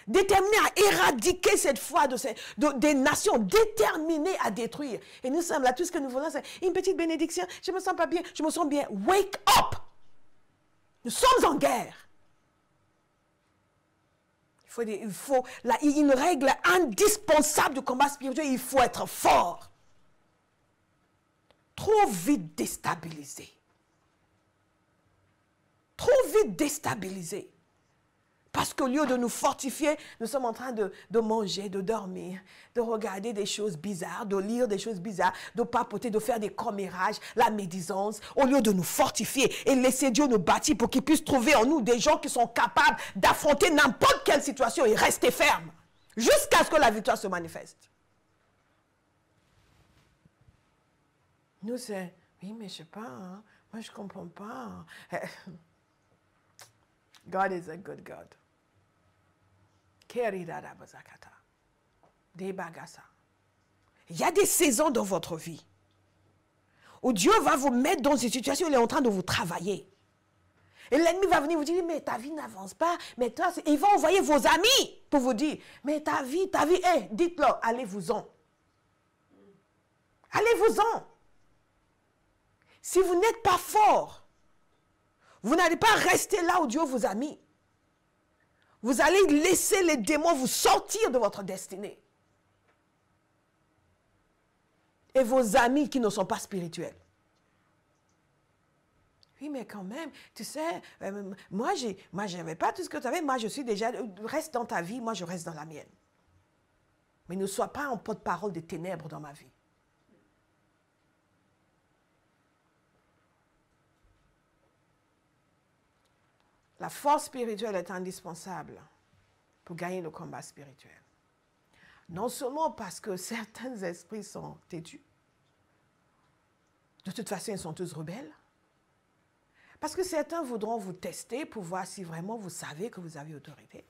[SPEAKER 1] Déterminés à éradiquer cette foi des nations, déterminés à détruire. Et nous sommes là, tout ce que nous voulons, c'est une petite bénédiction. Je ne me sens pas bien, je me sens bien. Wake up! Nous sommes en guerre. Il faut une règle indispensable du combat spirituel, il faut être fort. Trop vite déstabilisé. Trop vite déstabilisé. Parce qu'au lieu de nous fortifier, nous sommes en train de manger, de dormir, de regarder des choses bizarres, de lire des choses bizarres, de papoter, de faire des commérages, la médisance, au lieu de nous fortifier et laisser Dieu nous bâtir pour qu'il puisse trouver en nous des gens qui sont capables d'affronter n'importe quelle situation et rester fermes jusqu'à ce que la victoire se manifeste. Nous, c'est, oui, mais je ne sais pas, hein, moi je ne comprends pas. God is a good God. Il y a des saisons dans votre vie où Dieu va vous mettre dans une situation où il est en train de vous travailler. Et l'ennemi va venir vous dire, mais ta vie n'avance pas. Mais toi, il va envoyer vos amis pour vous dire, mais ta vie, dites-leur, allez-vous-en. Allez-vous-en. Si vous n'êtes pas fort, vous n'allez pas rester là où Dieu vous a mis. Vous allez laisser les démons vous sortir de votre destinée. Et vos amis qui ne sont pas spirituels. Oui, mais quand même, tu sais, moi, je n'avais pas tout ce que tu avais. Moi, je suis déjà, reste dans ta vie, moi, je reste dans la mienne. Mais ne sois pas un porte-parole des ténèbres dans ma vie. La force spirituelle est indispensable pour gagner le combat spirituel. Non seulement parce que certains esprits sont têtus, de toute façon ils sont tous rebelles, parce que certains voudront vous tester pour voir si vraiment vous savez que vous avez autorité.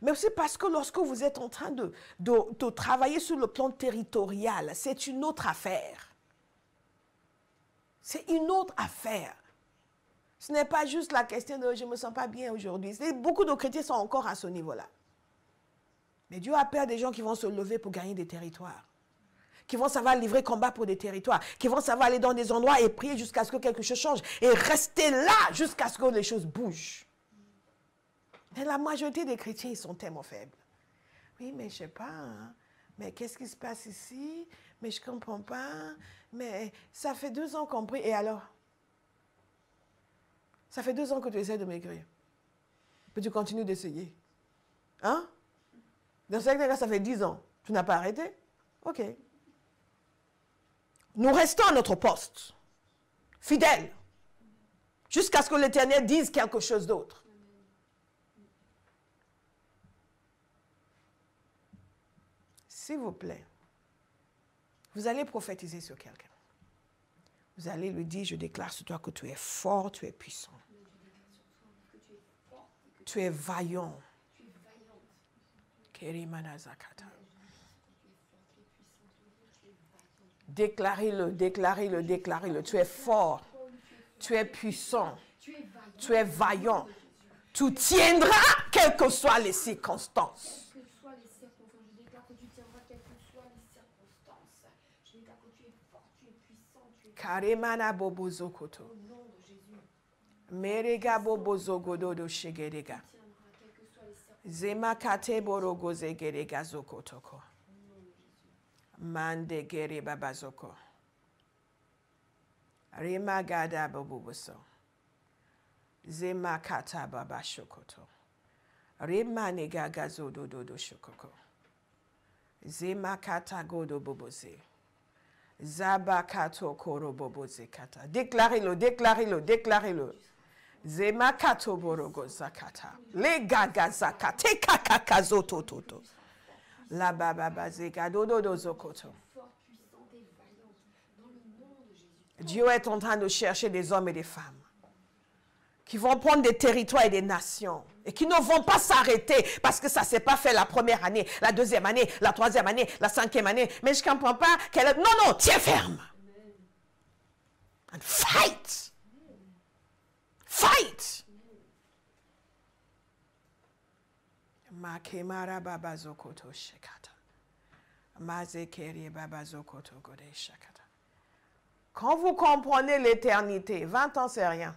[SPEAKER 1] Mais aussi parce que lorsque vous êtes en train de travailler sur le plan territorial, c'est une autre affaire. C'est une autre affaire. Ce n'est pas juste la question de « je ne me sens pas bien aujourd'hui ». Beaucoup de chrétiens sont encore à ce niveau-là. Mais Dieu a peur des gens qui vont se lever pour gagner des territoires, qui vont savoir livrer combat pour des territoires, qui vont savoir aller dans des endroits et prier jusqu'à ce que quelque chose change et rester là jusqu'à ce que les choses bougent. Mais la majorité des chrétiens, ils sont tellement faibles. Oui, mais je ne sais pas, hein. Mais qu'est-ce qui se passe ici? Mais je ne comprends pas. Mais ça fait 2 ans qu'on prie. Et alors? Ça fait 2 ans que tu essaies de maigrir. Puis tu continues d'essayer. Hein? Dans certains cas, ça fait 10 ans. Tu n'as pas arrêté? OK. Nous restons à notre poste, fidèles, jusqu'à ce que l'Éternel dise quelque chose d'autre. S'il vous plaît, vous allez prophétiser sur quelqu'un. Vous allez lui dire, je déclare sur toi que tu es fort, tu es puissant. Tu es vaillant. Déclarez-le, déclarez-le, déclarez-le. Tu es fort, tu es puissant, tu es vaillant. Tu tiendras quelles que soient les circonstances. Karemana bobozo koto. Merega bobozo godo do shegedega. Zema kate borogo zegedega zokotoko. Mande gere babazoko. Rema gada boboso. Zema kata baba shokoto. Rema nega gazo do shokoko. Zema kata godo boboze. Zabakato koro boboze kata. Déclarez-le, déclarez-le, déclarez-le. Zema kato borogo zakata. Le gaga zakate kakakazo tototo. La baba zega dodo zokoto. Dieu est en train de chercher des hommes et des femmes qui vont prendre des territoires et des nations et qui ne vont pas s'arrêter parce que ça ne s'est pas fait la première année, la deuxième année, la troisième année, la cinquième année. Mais je ne comprends pas qu'elle... Non, non, tiens ferme. And fight. Fight. Makemara baba zokoto shekata. Mazekeri baba zokoto gode shekata. Quand vous comprenez l'éternité, 20 ans, c'est rien.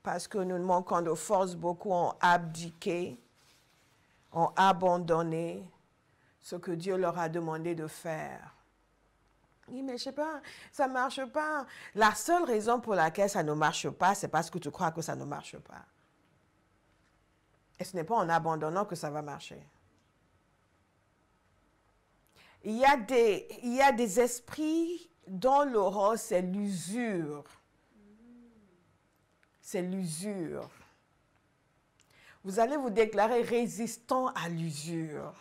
[SPEAKER 1] Parce que nous manquons de force, beaucoup ont abdiqué, ont abandonné ce que Dieu leur a demandé de faire. Oui, mais je ne sais pas, ça ne marche pas. La seule raison pour laquelle ça ne marche pas, c'est parce que tu crois que ça ne marche pas. Et ce n'est pas en abandonnant que ça va marcher. Il y a des esprits dont l'aura, c'est l'usure. C'est l'usure. Vous allez vous déclarer résistant à l'usure.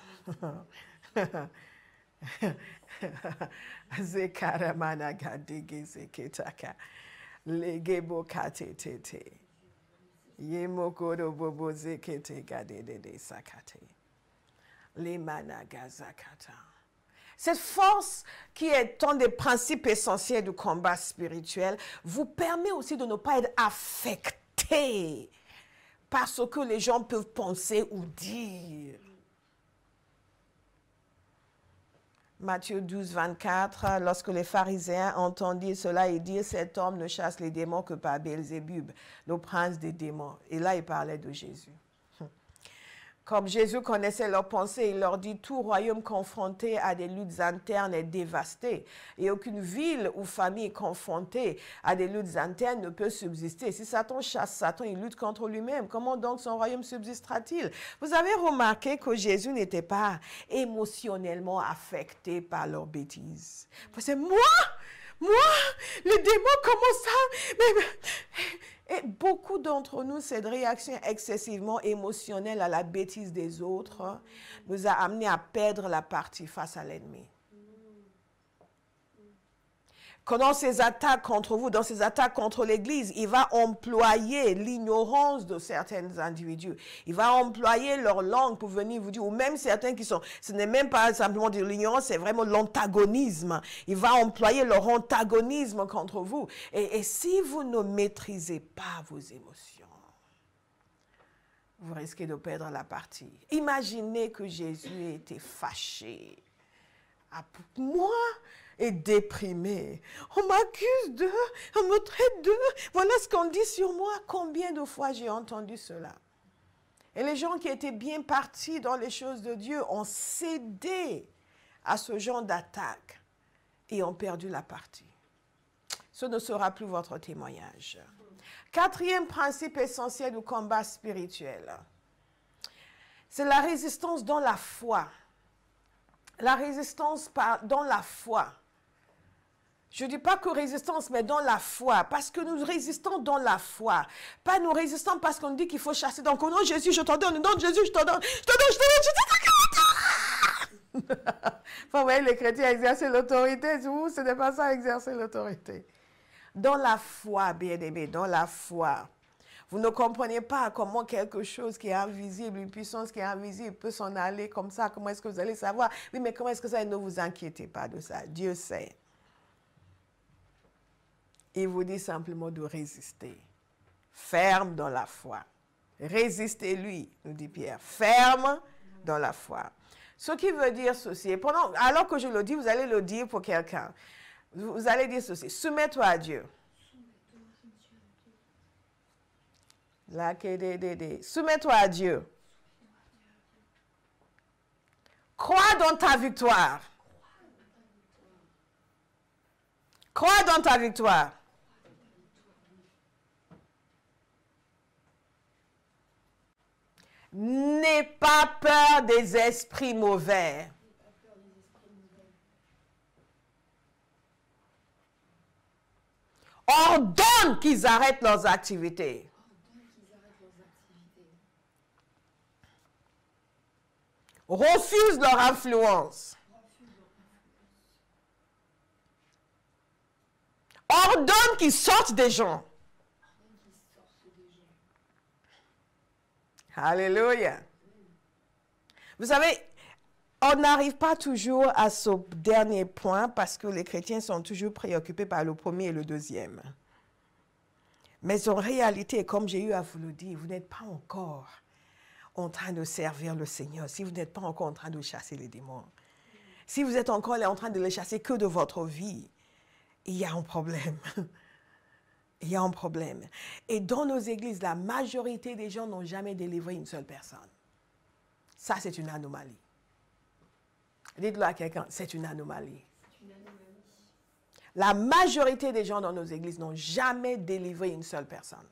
[SPEAKER 1] Cette force qui est un des principes essentiels du combat spirituel vous permet aussi de ne pas être affecté par ce que les gens peuvent penser ou dire. Matthieu 12, 24, lorsque les pharisiens entendirent cela, ils dirent, cet homme ne chasse les démons que par Belzébub, le prince des démons. Et là, il parlait de Jésus. Comme Jésus connaissait leurs pensées, il leur dit, tout royaume confronté à des luttes internes est dévasté. Et aucune ville ou famille confrontée à des luttes internes ne peut subsister. Si Satan chasse Satan, il lutte contre lui-même. Comment donc son royaume subsistera-t-il? Vous avez remarqué que Jésus n'était pas émotionnellement affecté par leurs bêtises. Parce que moi, le démon, comment ça? Et beaucoup d'entre nous, cette réaction excessivement émotionnelle à la bêtise des autres nous a amené à perdre la partie face à l'ennemi. Que dans ses attaques contre vous, dans ses attaques contre l'Église, il va employer l'ignorance de certains individus. Il va employer leur langue pour venir vous dire, ou même certains qui sont, ce n'est même pas simplement de l'ignorance, c'est vraiment l'antagonisme. Il va employer leur antagonisme contre vous. Et si vous ne maîtrisez pas vos émotions, vous risquez de perdre la partie. Imaginez que Jésus était fâché. Moi et déprimé. On m'accuse d'eux, on me traite d'eux. Voilà ce qu'on dit sur moi. Combien de fois j'ai entendu cela? Et les gens qui étaient bien partis dans les choses de Dieu ont cédé à ce genre d'attaque et ont perdu la partie. Ce ne sera plus votre témoignage. Quatrième principe essentiel du combat spirituel, c'est la résistance dans la foi. La résistance dans la foi. Je ne dis pas que résistance, mais dans la foi. Parce que nous résistons dans la foi. Pas nous résistons parce qu'on dit qu'il faut chasser. Donc, au nom de Jésus, je t'en donne. Au nom de Jésus, je t'en donne. Je t'en donne, je t'en donne. Vous voyez, les chrétiens exercer l'autorité. Vous, ce n'est pas ça, exercer l'autorité. Dans la foi, bien-aimés, dans la foi. Vous ne comprenez pas comment quelque chose qui est invisible, une puissance qui est invisible peut s'en aller comme ça. Comment est-ce que vous allez savoir? Oui, mais comment est-ce que ça? Ne vous inquiétez pas de ça. Dieu sait. Il vous dit simplement de résister. Ferme dans la foi. Résistez-lui, nous dit Pierre. Ferme dans la foi. Ce qui veut dire ceci. Alors que je le dis, vous allez le dire pour quelqu'un. Vous allez dire ceci. Soumets-toi à Dieu. Soumets-toi à Dieu. Crois dans ta victoire. Crois dans ta victoire. N'aie pas peur des esprits mauvais. Ordonne qu'ils arrêtent leurs activités. Refuse leur influence. Ordonne qu'ils sortent des gens. Alléluia. Vous savez, on n'arrive pas toujours à ce dernier point parce que les chrétiens sont toujours préoccupés par le premier et le deuxième. Mais en réalité, comme j'ai eu à vous le dire, vous n'êtes pas encore en train de servir le Seigneur, si vous n'êtes pas encore en train de chasser les démons, si vous êtes encore en train de les chasser que de votre vie, il y a un problème. Il y a un problème. Et dans nos églises, la majorité des gens n'ont jamais délivré une seule personne. Ça, c'est une anomalie. Dites-le à quelqu'un, c'est une anomalie. La majorité des gens dans nos églises n'ont jamais délivré une seule personne.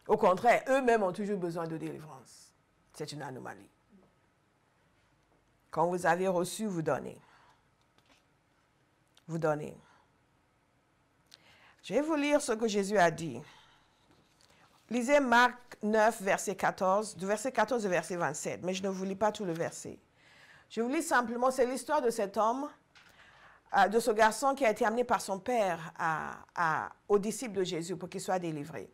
[SPEAKER 1] Au contraire, eux-mêmes ont toujours besoin de délivrance. C'est une anomalie. Quand vous avez reçu, vous donnez. Vous donnez. Je vais vous lire ce que Jésus a dit. Lisez Marc 9, verset 14, du verset 14 au verset 27, mais je ne vous lis pas tout le verset. Je vous lis simplement, c'est l'histoire de cet homme, de ce garçon qui a été amené par son père aux disciples de Jésus pour qu'il soit délivré.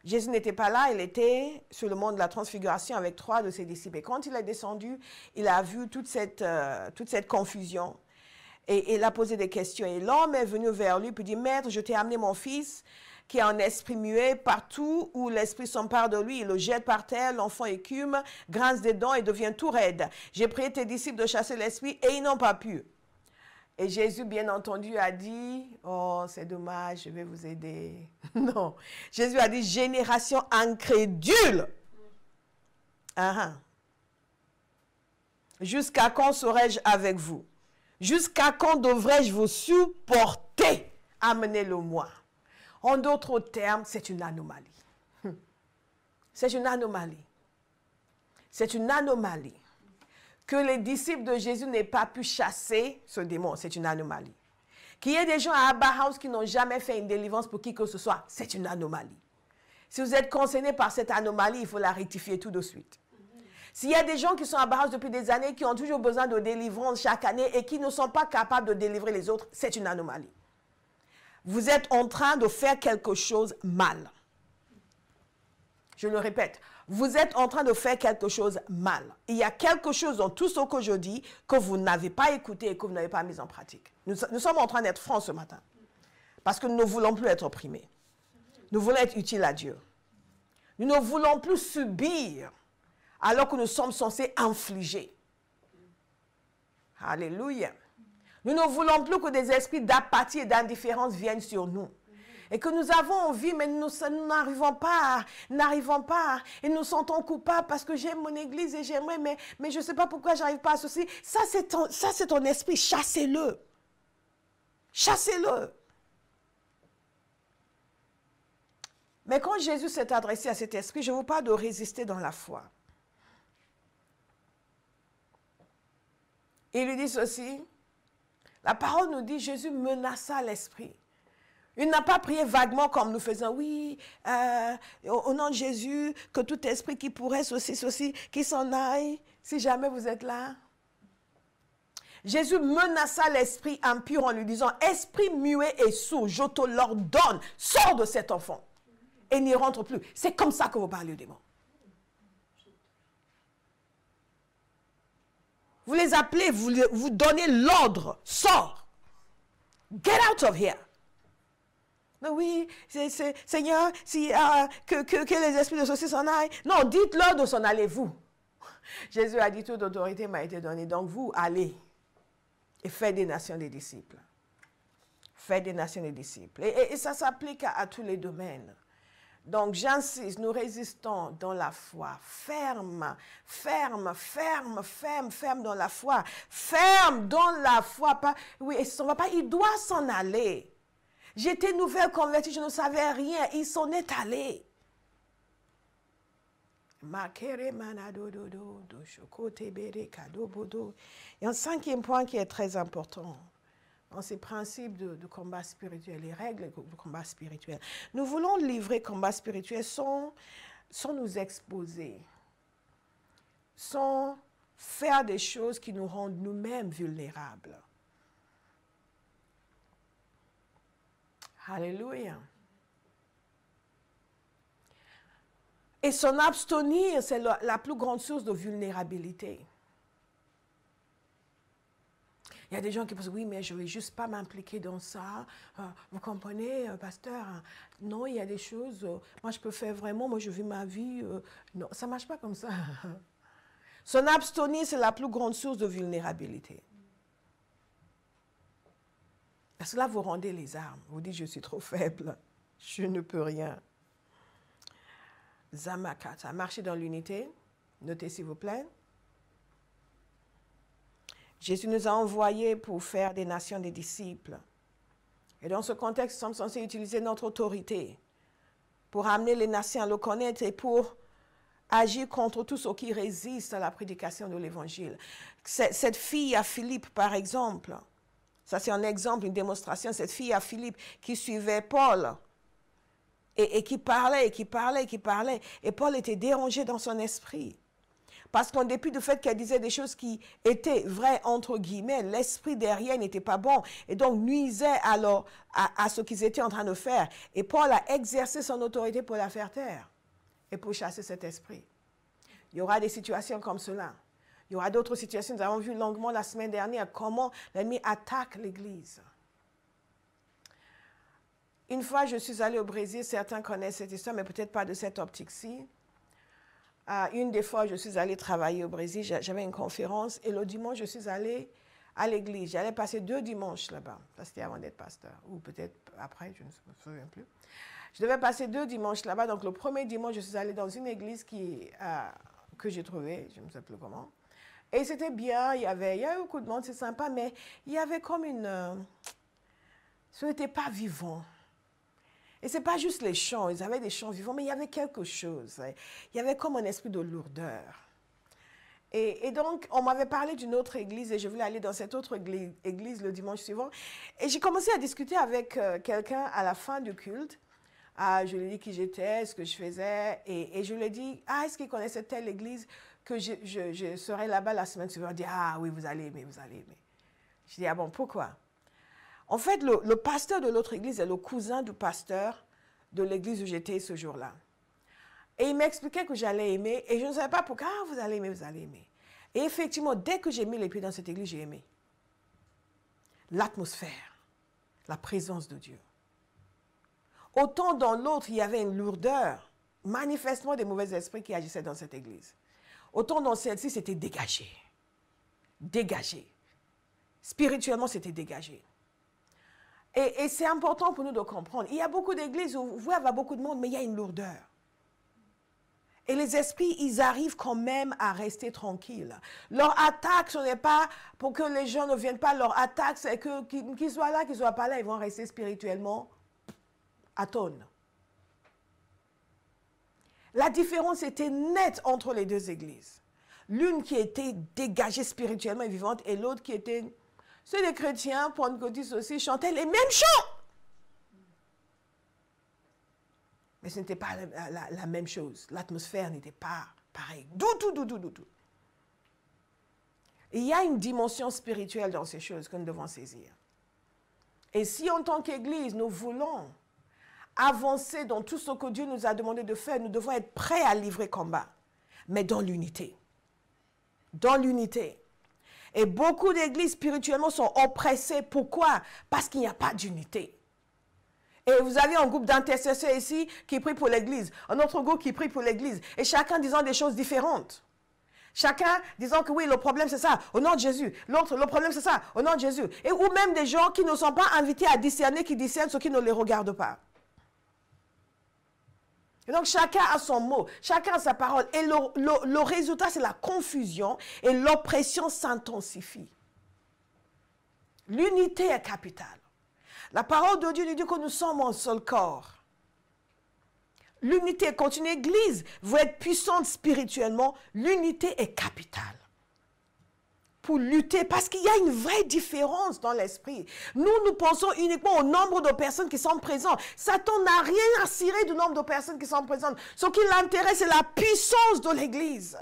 [SPEAKER 1] Jésus n'était pas là, il était sur le mont de la transfiguration avec 3 de ses disciples. Et quand il est descendu, il a vu toute cette confusion. Et il a posé des questions. Et l'homme est venu vers lui et dit, « Maître, je t'ai amené mon fils qui est un esprit muet. Partout où l'esprit s'empare de lui, il le jette par terre. L'enfant écume, grince des dents et devient tout raide. J'ai prié tes disciples de chasser l'esprit et ils n'ont pas pu. » Et Jésus, bien entendu, a dit, « Oh, c'est dommage, je vais vous aider. » Non. Jésus a dit, « Génération incrédule. » Jusqu'à quand serai-je avec vous? Jusqu'à quand devrais-je vous supporter? Amenez-le-moi. En d'autres termes, c'est une anomalie. C'est une anomalie. C'est une anomalie. Que les disciples de Jésus n'aient pas pu chasser ce démon, c'est une anomalie. Qu'il y ait des gens à Abba House qui n'ont jamais fait une délivrance pour qui que ce soit, c'est une anomalie. Si vous êtes concerné par cette anomalie, il faut la rectifier tout de suite. S'il y a des gens qui sont à Abba House depuis des années, qui ont toujours besoin de délivrance chaque année et qui ne sont pas capables de délivrer les autres, c'est une anomalie. Vous êtes en train de faire quelque chose mal. Je le répète, vous êtes en train de faire quelque chose mal. Il y a quelque chose dans tout ce que je dis que vous n'avez pas écouté et que vous n'avez pas mis en pratique. Nous sommes en train d'être francs ce matin. Parce que nous ne voulons plus être opprimés. Nous voulons être utiles à Dieu. Nous ne voulons plus subir alors que nous sommes censés infliger. Alléluia. Nous ne voulons plus que des esprits d'apathie et d'indifférence viennent sur nous. Et que nous avons envie, mais nous n'arrivons pas, et nous sentons coupables parce que j'aime mon église et j'aimerais, mais je ne sais pas pourquoi je n'arrive pas à ceci. Ça, c'est ton esprit, chassez-le. Chassez-le. Mais quand Jésus s'est adressé à cet esprit, je vous parle de résister dans la foi. Il lui dit ceci, la parole nous dit, Jésus menaça l'esprit. Il n'a pas prié vaguement comme nous faisons. Oui, au nom de Jésus, que tout esprit qui pourrait ceci, qui s'en aille, si jamais vous êtes là. Jésus menaça l'esprit impur en lui disant, esprit muet et sourd, je te l'ordonne, sors de cet enfant et n'y rentre plus. C'est comme ça que vous parlez aux démons. Vous les appelez, vous donnez l'ordre, sors. Get out of here. Mais oui, Seigneur, que les esprits de ceci s'en aillent. Non, dites-leur de s'en aller, vous. Jésus a dit, toute autorité m'a été donnée. Donc vous, allez et faites des nations des disciples. Faites des nations des disciples. Et ça s'applique à tous les domaines. Donc j'insiste, nous résistons dans la foi. Ferme dans la foi. Ferme dans la foi. Pas, oui, il doit s'en aller. J'étais nouvelle convertie, je ne savais rien. Il s'en est allé. Et un cinquième point qui est très important dans ces principes de combat spirituel, les règles de combat spirituel. Nous voulons livrer combat spirituel sans nous exposer, sans faire des choses qui nous rendent nous-mêmes vulnérables. Alléluia. Et s'en abstenir, c'est la plus grande source de vulnérabilité. Il y a des gens qui pensent, oui, mais je ne vais juste pas m'impliquer dans ça. Vous comprenez, pasteur? Non, il y a des choses, moi je peux faire vraiment, moi je vis ma vie. Non, ça ne marche pas comme ça. S'en abstenir, c'est la plus grande source de vulnérabilité. Parce que là, vous rendez les armes. Vous dites, je suis trop faible. Je ne peux rien. Zamakata. Marcher dans l'unité. Notez s'il vous plaît. Jésus nous a envoyés pour faire des nations des disciples. Et dans ce contexte, nous sommes censés utiliser notre autorité pour amener les nations à le connaître et pour agir contre tous ceux qui résistent à la prédication de l'Évangile. Cette fille à Philippe, par exemple, ça c'est un exemple, une démonstration, cette fille à Philippe qui suivait Paul et qui parlait, et Paul était dérangé dans son esprit. Parce qu'en dépit du fait qu'elle disait des choses qui étaient vraies, entre guillemets, l'esprit derrière n'était pas bon. Et donc nuisait alors à ce qu'ils étaient en train de faire. Et Paul a exercé son autorité pour la faire taire et pour chasser cet esprit. Il y aura des situations comme cela. Il y aura d'autres situations. Nous avons vu longuement la semaine dernière comment l'ennemi attaque l'Église. Une fois, je suis allée au Brésil. Certains connaissent cette histoire, mais peut-être pas de cette optique-ci. Une des fois, je suis allée travailler au Brésil. J'avais une conférence. Et le dimanche, je suis allée à l'église. J'allais passer 2 dimanches là-bas. Ça, c'était avant d'être pasteur. Ou peut-être après, je ne me souviens plus. Je devais passer 2 dimanches là-bas. Donc, le premier dimanche, je suis allée dans une église que j'ai trouvé, je ne sais plus comment. Et c'était bien, il y avait beaucoup de monde, c'est sympa, mais il y avait comme une... ce n'était pas vivant. Et ce n'est pas juste les chants, ils avaient des chants vivants, mais il y avait quelque chose. Il y avait comme un esprit de lourdeur. Et donc, on m'avait parlé d'une autre église et je voulais aller dans cette autre église le dimanche suivant. Et j'ai commencé à discuter avec quelqu'un à la fin du culte. Je lui ai dit qui j'étais, ce que je faisais. Et je lui ai dit, est-ce qu'il connaissait telle église que je serai là-bas la semaine suivante? Il dit, oui, vous allez aimer, vous allez aimer. Je dis, bon, pourquoi? En fait, le pasteur de l'autre église est le cousin du pasteur de l'église où j'étais ce jour-là. Et il m'expliquait que j'allais aimer, et je ne savais pas pourquoi. Vous allez aimer, vous allez aimer. Et effectivement, dès que j'ai mis les pieds dans cette église, j'ai aimé. L'atmosphère, la présence de Dieu. Autant dans l'autre, il y avait une lourdeur, manifestement des mauvais esprits qui agissaient dans cette église. Autant dans celle-ci, c'était dégagé. Dégagé. Spirituellement, c'était dégagé. Et c'est important pour nous de comprendre. Il y a beaucoup d'églises où il y a beaucoup de monde, mais il y a une lourdeur. Et les esprits, ils arrivent quand même à rester tranquilles. Leur attaque, ce n'est pas pour que les gens ne viennent pas. Leur attaque, c'est qu'ils soient là, qu'ils ne soient pas là, ils vont rester spirituellement atones. La différence était nette entre les deux églises. L'une qui était dégagée spirituellement et vivante et l'autre qui était... C'est des chrétiens, pentecôtistes aussi, chantaient les mêmes chants. Mais ce n'était pas la même chose. L'atmosphère n'était pas pareille. Du tout. Il y a une dimension spirituelle dans ces choses que nous devons saisir. Et si en tant qu'Église, nous voulons avancer dans tout ce que Dieu nous a demandé de faire, nous devons être prêts à livrer combat. Mais dans l'unité. Dans l'unité. Et beaucoup d'églises spirituellement sont oppressées. Pourquoi? Parce qu'il n'y a pas d'unité. Et vous avez un groupe d'intercesseurs ici qui prie pour l'église, un autre groupe qui prie pour l'église, et chacun disant des choses différentes. Chacun disant que oui, le problème c'est ça, au nom de Jésus. L'autre, le problème c'est ça, au nom de Jésus. Et ou même des gens qui ne sont pas invités à discerner, qui discernent ce qui ne les regarde pas. Et donc chacun a son mot, chacun a sa parole. Et le résultat, c'est la confusion et l'oppression s'intensifie. L'unité est capitale. La parole de Dieu nous dit que nous sommes un seul corps. L'unité, quand une église veut être puissante spirituellement, l'unité est capitale. Pour lutter, parce qu'il y a une vraie différence dans l'esprit. Nous pensons uniquement au nombre de personnes qui sont présentes. Satan n'a rien à cirer du nombre de personnes qui sont présentes. Ce qui l'intéresse, c'est la puissance de l'église.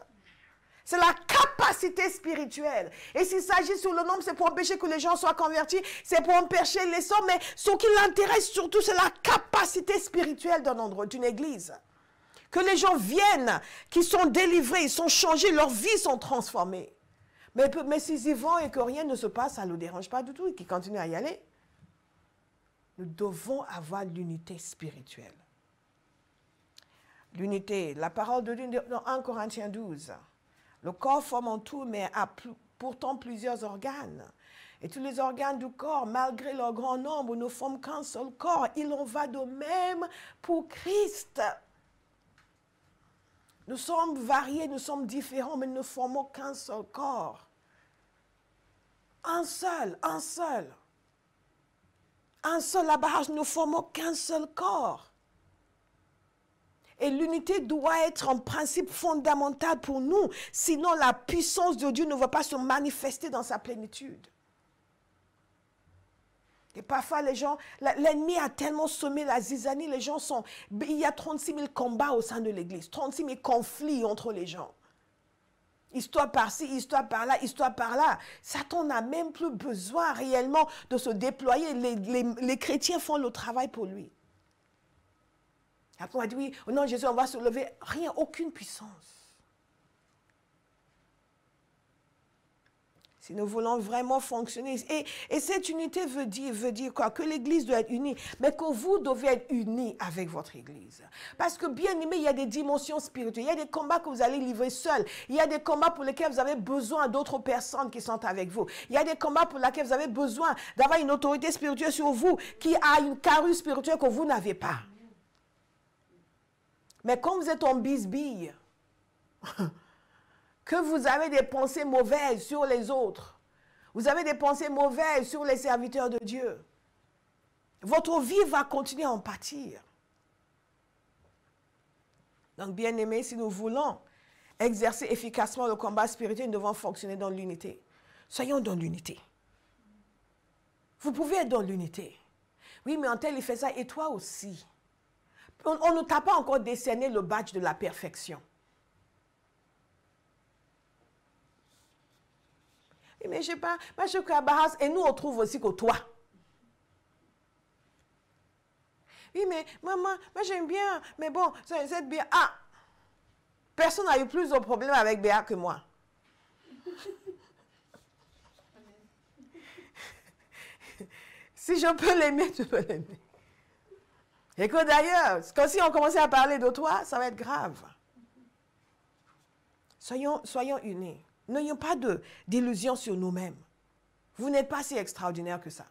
[SPEAKER 1] C'est la capacité spirituelle. Et s'il s'agit sur le nombre, c'est pour empêcher que les gens soient convertis, c'est pour empêcher les sorts, mais ce qui l'intéresse surtout, c'est la capacité spirituelle d'un endroit, d'une église. Que les gens viennent, qu'ils sont délivrés, ils sont changés, leurs vies sont transformées. Mais s'ils y vont et que rien ne se passe, ça ne nous dérange pas du tout et qu'ils continuent à y aller. Nous devons avoir l'unité spirituelle. L'unité, la parole de Dieu dans 1 Corinthiens 12. Le corps forme un tout, mais a pourtant plusieurs organes. Et tous les organes du corps, malgré leur grand nombre, ne forment qu'un seul corps. Il en va de même pour Christ. Nous sommes variés, nous sommes différents, mais nous ne formons qu'un seul corps. Un seul. Un seul abat, nous ne formons qu'un seul corps. Et l'unité doit être un principe fondamental pour nous. Sinon, la puissance de Dieu ne va pas se manifester dans sa plénitude. Et parfois, les gens, l'ennemi a tellement semé la zizanie, les gens sont... Il y a 36 000 combats au sein de l'église, 36 000 conflits entre les gens. Histoire par-ci, histoire par-là, histoire par-là. Satan n'a même plus besoin réellement de se déployer. Les chrétiens font le travail pour lui. Après, on a dit, oui, au nom de Jésus, on va se lever. Rien, aucune puissance. Si nous voulons vraiment fonctionner. Et cette unité veut dire quoi? Que l'église doit être unie, mais que vous devez être unis avec votre église. Parce que bien aimé, il y a des dimensions spirituelles. Il y a des combats que vous allez livrer seuls. Il y a des combats pour lesquels vous avez besoin d'autres personnes qui sont avec vous. Il y a des combats pour lesquels vous avez besoin d'avoir une autorité spirituelle sur vous qui a une carrure spirituelle que vous n'avez pas. Mais quand vous êtes en bisbille, que vous avez des pensées mauvaises sur les autres. Vous avez des pensées mauvaises sur les serviteurs de Dieu. Votre vie va continuer à en pâtir. Donc, bien-aimés, si nous voulons exercer efficacement le combat spirituel, nous devons fonctionner dans l'unité. Soyons dans l'unité. Vous pouvez être dans l'unité. Oui, mais un tel, il fait ça, et toi aussi. On ne t'a pas encore décerné le badge de la perfection. Mais je ne sais pas, moi je suis à Bahas, et nous on trouve aussi que toi. Oui, mais maman, moi j'aime bien, mais bon, c'est bien. Ah, personne n'a eu plus de problèmes avec Béa que moi. Si je peux l'aimer, tu peux l'aimer. Et que d'ailleurs, quand si on commençait à parler de toi, ça va être grave. Soyons unis. N'ayons pas d'illusions sur nous-mêmes. Vous n'êtes pas si extraordinaire que ça.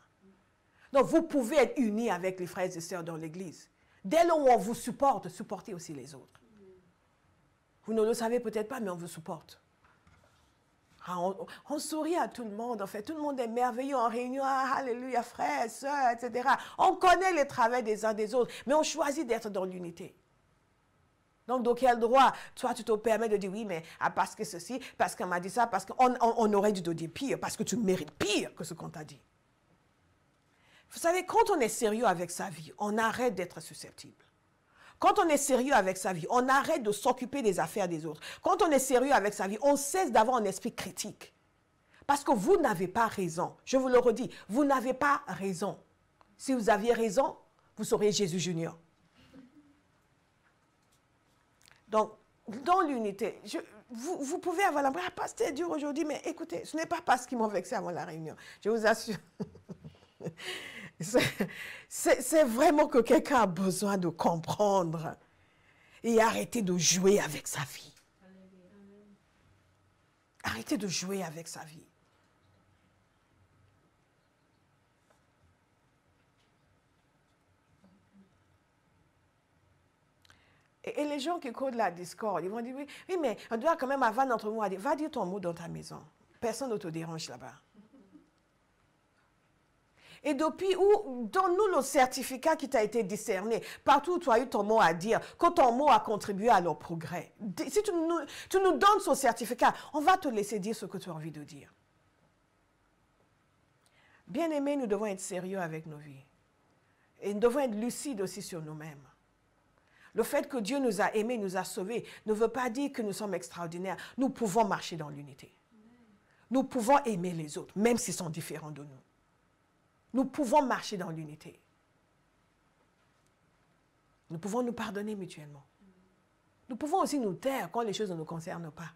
[SPEAKER 1] Donc, vous pouvez être unis avec les frères et sœurs dans l'Église. Dès lors où on vous supporte, supportez aussi les autres. Vous ne le savez peut-être pas, mais on vous supporte. Ah, on sourit à tout le monde, en fait. Tout le monde est merveilleux en réunion. Ah, alléluia, frères, sœurs, etc. On connaît les travaux des uns des autres, mais on choisit d'être dans l'unité. Donc, de quel droit, toi, tu te permets de dire, oui, mais parce que ceci, parce qu'on m'a dit ça, parce qu'on aurait dû te dire pire, parce que tu mérites pire que ce qu'on t'a dit. Vous savez, quand on est sérieux avec sa vie, on arrête d'être susceptible. Quand on est sérieux avec sa vie, on arrête de s'occuper des affaires des autres. Quand on est sérieux avec sa vie, on cesse d'avoir un esprit critique. Parce que vous n'avez pas raison. Je vous le redis, vous n'avez pas raison. Si vous aviez raison, vous seriez Jésus Junior. Donc, dans l'unité, vous pouvez avoir l'impression, ah, pasteur dur aujourd'hui, mais écoutez, ce n'est pas parce qu'ils m'ont vexé avant la réunion. Je vous assure. C'est vraiment que quelqu'un a besoin de comprendre et arrêter de jouer avec sa vie. Arrêtez de jouer avec sa vie. Et les gens qui codent la discorde, ils vont dire, oui, mais on doit quand même avoir notre mot à dire. Va dire ton mot dans ta maison. Personne ne te dérange là-bas. Et depuis où, donne-nous le certificat qui t'a été discerné, partout où tu as eu ton mot à dire, que ton mot a contribué à leur progrès. Si tu nous donnes ce certificat, on va te laisser dire ce que tu as envie de dire. Bien-aimés, nous devons être sérieux avec nos vies. Et nous devons être lucides aussi sur nous-mêmes. Le fait que Dieu nous a aimés, nous a sauvés, ne veut pas dire que nous sommes extraordinaires. Nous pouvons marcher dans l'unité. Nous pouvons aimer les autres, même s'ils sont différents de nous. Nous pouvons marcher dans l'unité. Nous pouvons nous pardonner mutuellement. Nous pouvons aussi nous taire quand les choses ne nous concernent pas.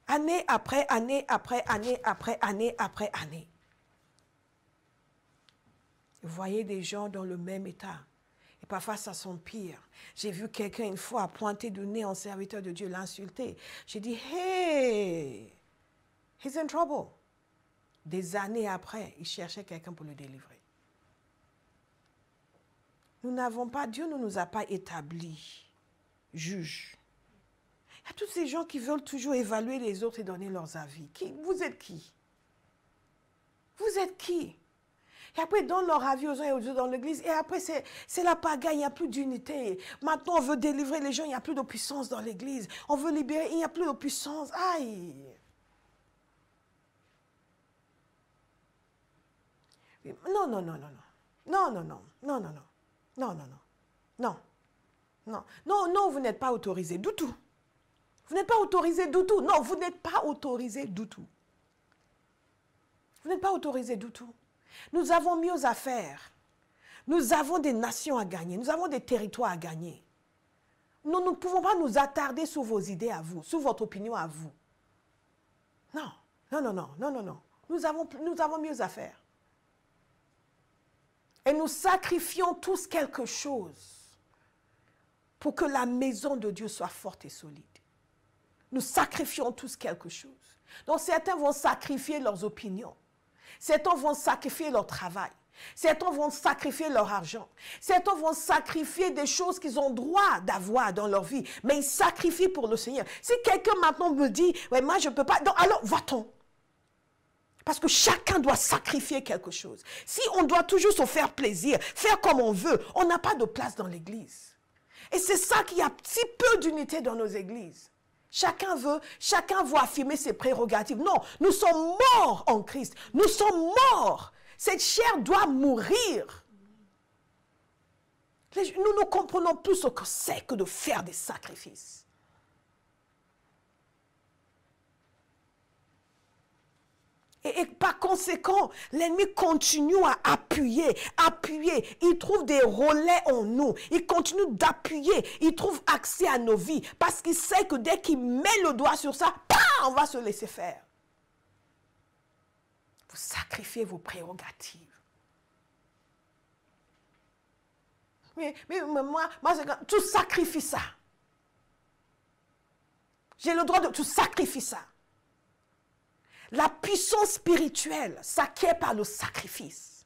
[SPEAKER 1] Année après année, après année, après année, après année. Vous voyez des gens dans le même état. Et parfois, ça s'empire. J'ai vu quelqu'un une fois pointer du nez en serviteur de Dieu, l'insulter. J'ai dit, hey, he's in trouble. Des années après, il cherchait quelqu'un pour le délivrer. Nous n'avons pas, Dieu ne nous a pas établis juges. Il y a tous ces gens qui veulent toujours évaluer les autres et donner leurs avis. Vous êtes qui? Vous êtes qui? Et après, donnent leur avis aux uns et aux autres dans l'église. Et après, c'est la pagaille, il n'y a plus d'unité. Maintenant, on veut délivrer les gens, il n'y a plus de puissance dans l'église. On veut libérer, il n'y a plus de puissance. Aïe! Non, non, non, non, non. Non, non, non, non, non, non. Non, non, non. Non. Non, non, non, vous n'êtes pas autorisé du tout. Vous n'êtes pas autorisé du tout. Non, vous n'êtes pas autorisé du tout. Vous n'êtes pas autorisé du tout. Nous avons mieux à faire. Nous avons des nations à gagner. Nous avons des territoires à gagner. Nous ne pouvons pas nous attarder sur vos idées à vous, sur votre opinion à vous. Non, non, non, non, non, non, non. Nous avons mieux à faire. Et nous sacrifions tous quelque chose pour que la maison de Dieu soit forte et solide. Nous sacrifions tous quelque chose. Donc certains vont sacrifier leurs opinions. Certains vont sacrifier leur travail. Certains vont sacrifier leur argent. Certains vont sacrifier des choses qu'ils ont droit d'avoir dans leur vie. Mais ils sacrifient pour le Seigneur. Si quelqu'un maintenant me dit, ouais, moi je ne peux pas, donc, alors va-t-on. Parce que chacun doit sacrifier quelque chose. Si on doit toujours se faire plaisir, faire comme on veut, on n'a pas de place dans l'église. Et c'est ça qu'il y a si peu d'unité dans nos églises. Chacun veut affirmer ses prérogatives. Non, nous sommes morts en Christ. Nous sommes morts. Cette chair doit mourir. Nous ne comprenons plus ce que c'est que de faire des sacrifices. Et par conséquent, l'ennemi continue à appuyer. Il trouve des relais en nous. Il continue d'appuyer. Il trouve accès à nos vies. Parce qu'il sait que dès qu'il met le doigt sur ça, on va se laisser faire. Vous sacrifiez vos prérogatives. Mais moi tu sacrifies ça. J'ai le droit de... Tu sacrifies ça. La puissance spirituelle s'acquiert par le sacrifice.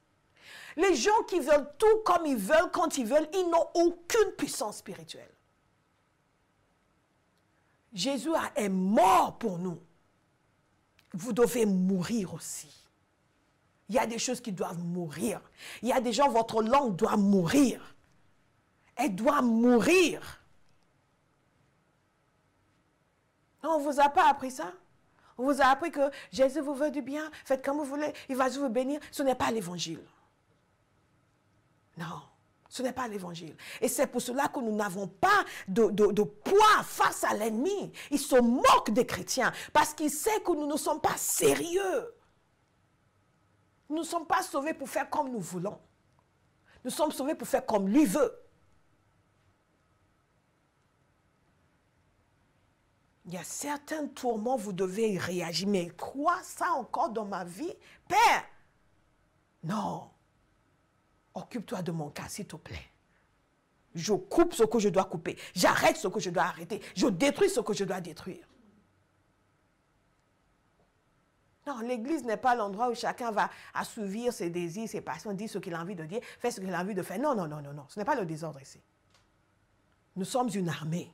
[SPEAKER 1] Les gens qui veulent tout comme ils veulent, quand ils veulent, ils n'ont aucune puissance spirituelle. Jésus est mort pour nous. Vous devez mourir aussi. Il y a des choses qui doivent mourir. Il y a des gens, votre langue doit mourir. Elle doit mourir. Non, on ne vous a pas appris ça? On vous a appris que Jésus vous veut du bien, faites comme vous voulez, il va vous bénir. Ce n'est pas l'évangile. Non, ce n'est pas l'évangile. Et c'est pour cela que nous n'avons pas de poids face à l'ennemi. Il se moque des chrétiens parce qu'il sait que nous ne sommes pas sérieux. Nous ne sommes pas sauvés pour faire comme nous voulons. Nous sommes sauvés pour faire comme lui veut. Il y a certains tourments, vous devez y réagir. Mais crois ça encore dans ma vie? Père, non. Occupe-toi de mon cas, s'il te plaît. Je coupe ce que je dois couper. J'arrête ce que je dois arrêter. Je détruis ce que je dois détruire. Non, l'église n'est pas l'endroit où chacun va assouvir ses désirs, ses passions, dire ce qu'il a envie de dire, faire ce qu'il a envie de faire. Non, non, non, non, non. Ce n'est pas le désordre ici. Nous sommes une armée.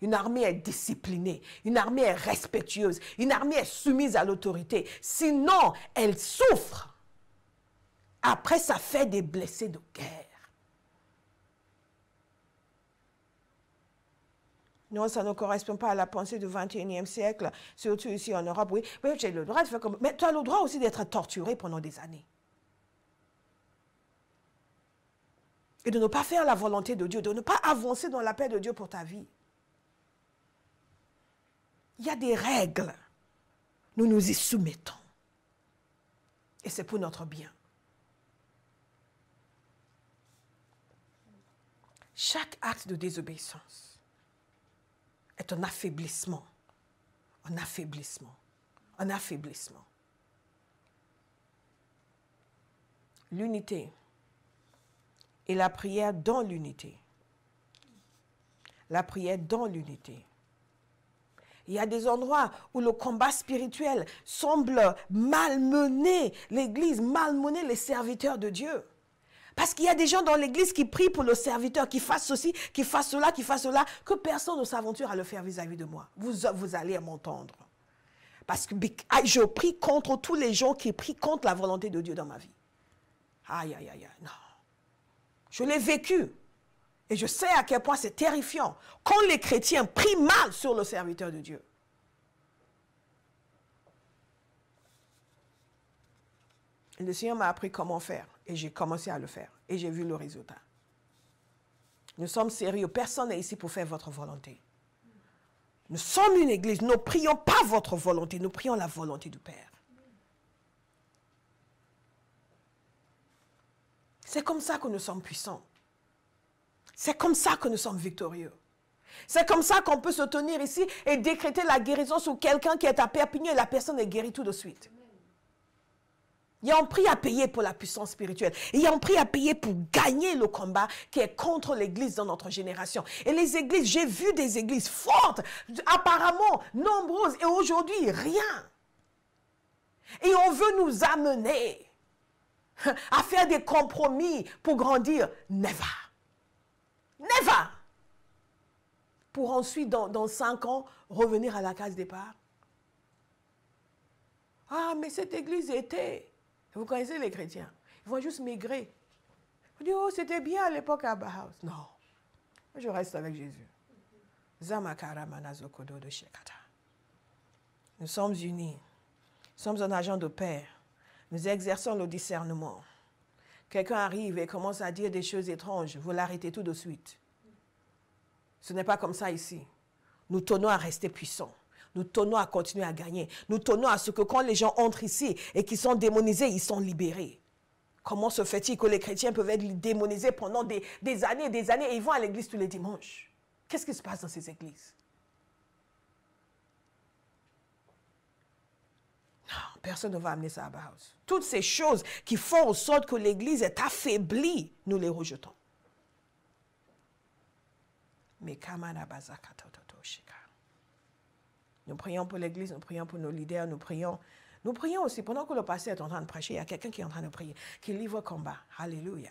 [SPEAKER 1] Une armée est disciplinée, une armée est respectueuse, une armée est soumise à l'autorité. Sinon, elle souffre. Après, ça fait des blessés de guerre. Non, ça ne correspond pas à la pensée du 21e siècle, surtout ici en Europe. Oui, j'ai le droit de faire comme... Mais tu as le droit aussi d'être torturé pendant des années. Et de ne pas faire la volonté de Dieu, de ne pas avancer dans la paix de Dieu pour ta vie. Il y a des règles. Nous nous y soumettons. Et c'est pour notre bien. Chaque acte de désobéissance est un affaiblissement. Un affaiblissement. Un affaiblissement. L'unité et la prière dans l'unité. La prière dans l'unité. Il y a des endroits où le combat spirituel semble malmener l'Église, malmener les serviteurs de Dieu. Parce qu'il y a des gens dans l'Église qui prient pour le serviteur, qui fasse ceci, qui fasse cela, que personne ne s'aventure à le faire vis-à-vis de moi. Vous allez m'entendre. Parce que je prie contre tous les gens qui prient contre la volonté de Dieu dans ma vie. Aïe, aïe, aïe, non. Je l'ai vécu. Et je sais à quel point c'est terrifiant quand les chrétiens prient mal sur le serviteur de Dieu. Et le Seigneur m'a appris comment faire. Et j'ai commencé à le faire. Et j'ai vu le résultat. Nous sommes sérieux. Personne n'est ici pour faire votre volonté. Nous sommes une église. Nous ne prions pas votre volonté. Nous prions la volonté du Père. C'est comme ça que nous sommes puissants. C'est comme ça que nous sommes victorieux. C'est comme ça qu'on peut se tenir ici et décréter la guérison sur quelqu'un qui est à Perpignan et la personne est guérie tout de suite. Il y a un prix à payer pour la puissance spirituelle. Il y a un prix à payer pour gagner le combat qui est contre l'église dans notre génération. Et les églises, j'ai vu des églises fortes, apparemment nombreuses, et aujourd'hui, rien. Et on veut nous amener à faire des compromis pour grandir. Never. Never. Pour ensuite, dans 5 ans, revenir à la case départ. Ah, mais cette église était... Vous connaissez les chrétiens. Ils vont juste maigrir. Vous dites, oh, c'était bien à l'époque à Bauhaus. Non. Je reste avec Jésus. Nous sommes unis. Nous sommes un agent de paix. Nous exerçons le discernement. Quelqu'un arrive et commence à dire des choses étranges. Vous l'arrêtez tout de suite. Ce n'est pas comme ça ici. Nous tenons à rester puissants. Nous tenons à continuer à gagner. Nous tenons à ce que quand les gens entrent ici et qu'ils sont démonisés, ils sont libérés. Comment se fait-il que les chrétiens peuvent être démonisés pendant des années et des années et ils vont à l'église tous les dimanches? Qu'est-ce qui se passe dans ces églises? Non, personne ne va amener ça à Bauhaus. Toutes ces choses qui font en sorte que l'église est affaiblie, nous les rejetons. Mais nous prions pour l'église, nous prions pour nos leaders, nous prions aussi, pendant que le pasteur est en train de prêcher, il y a quelqu'un qui est en train de prier, qui livre combat. Alléluia.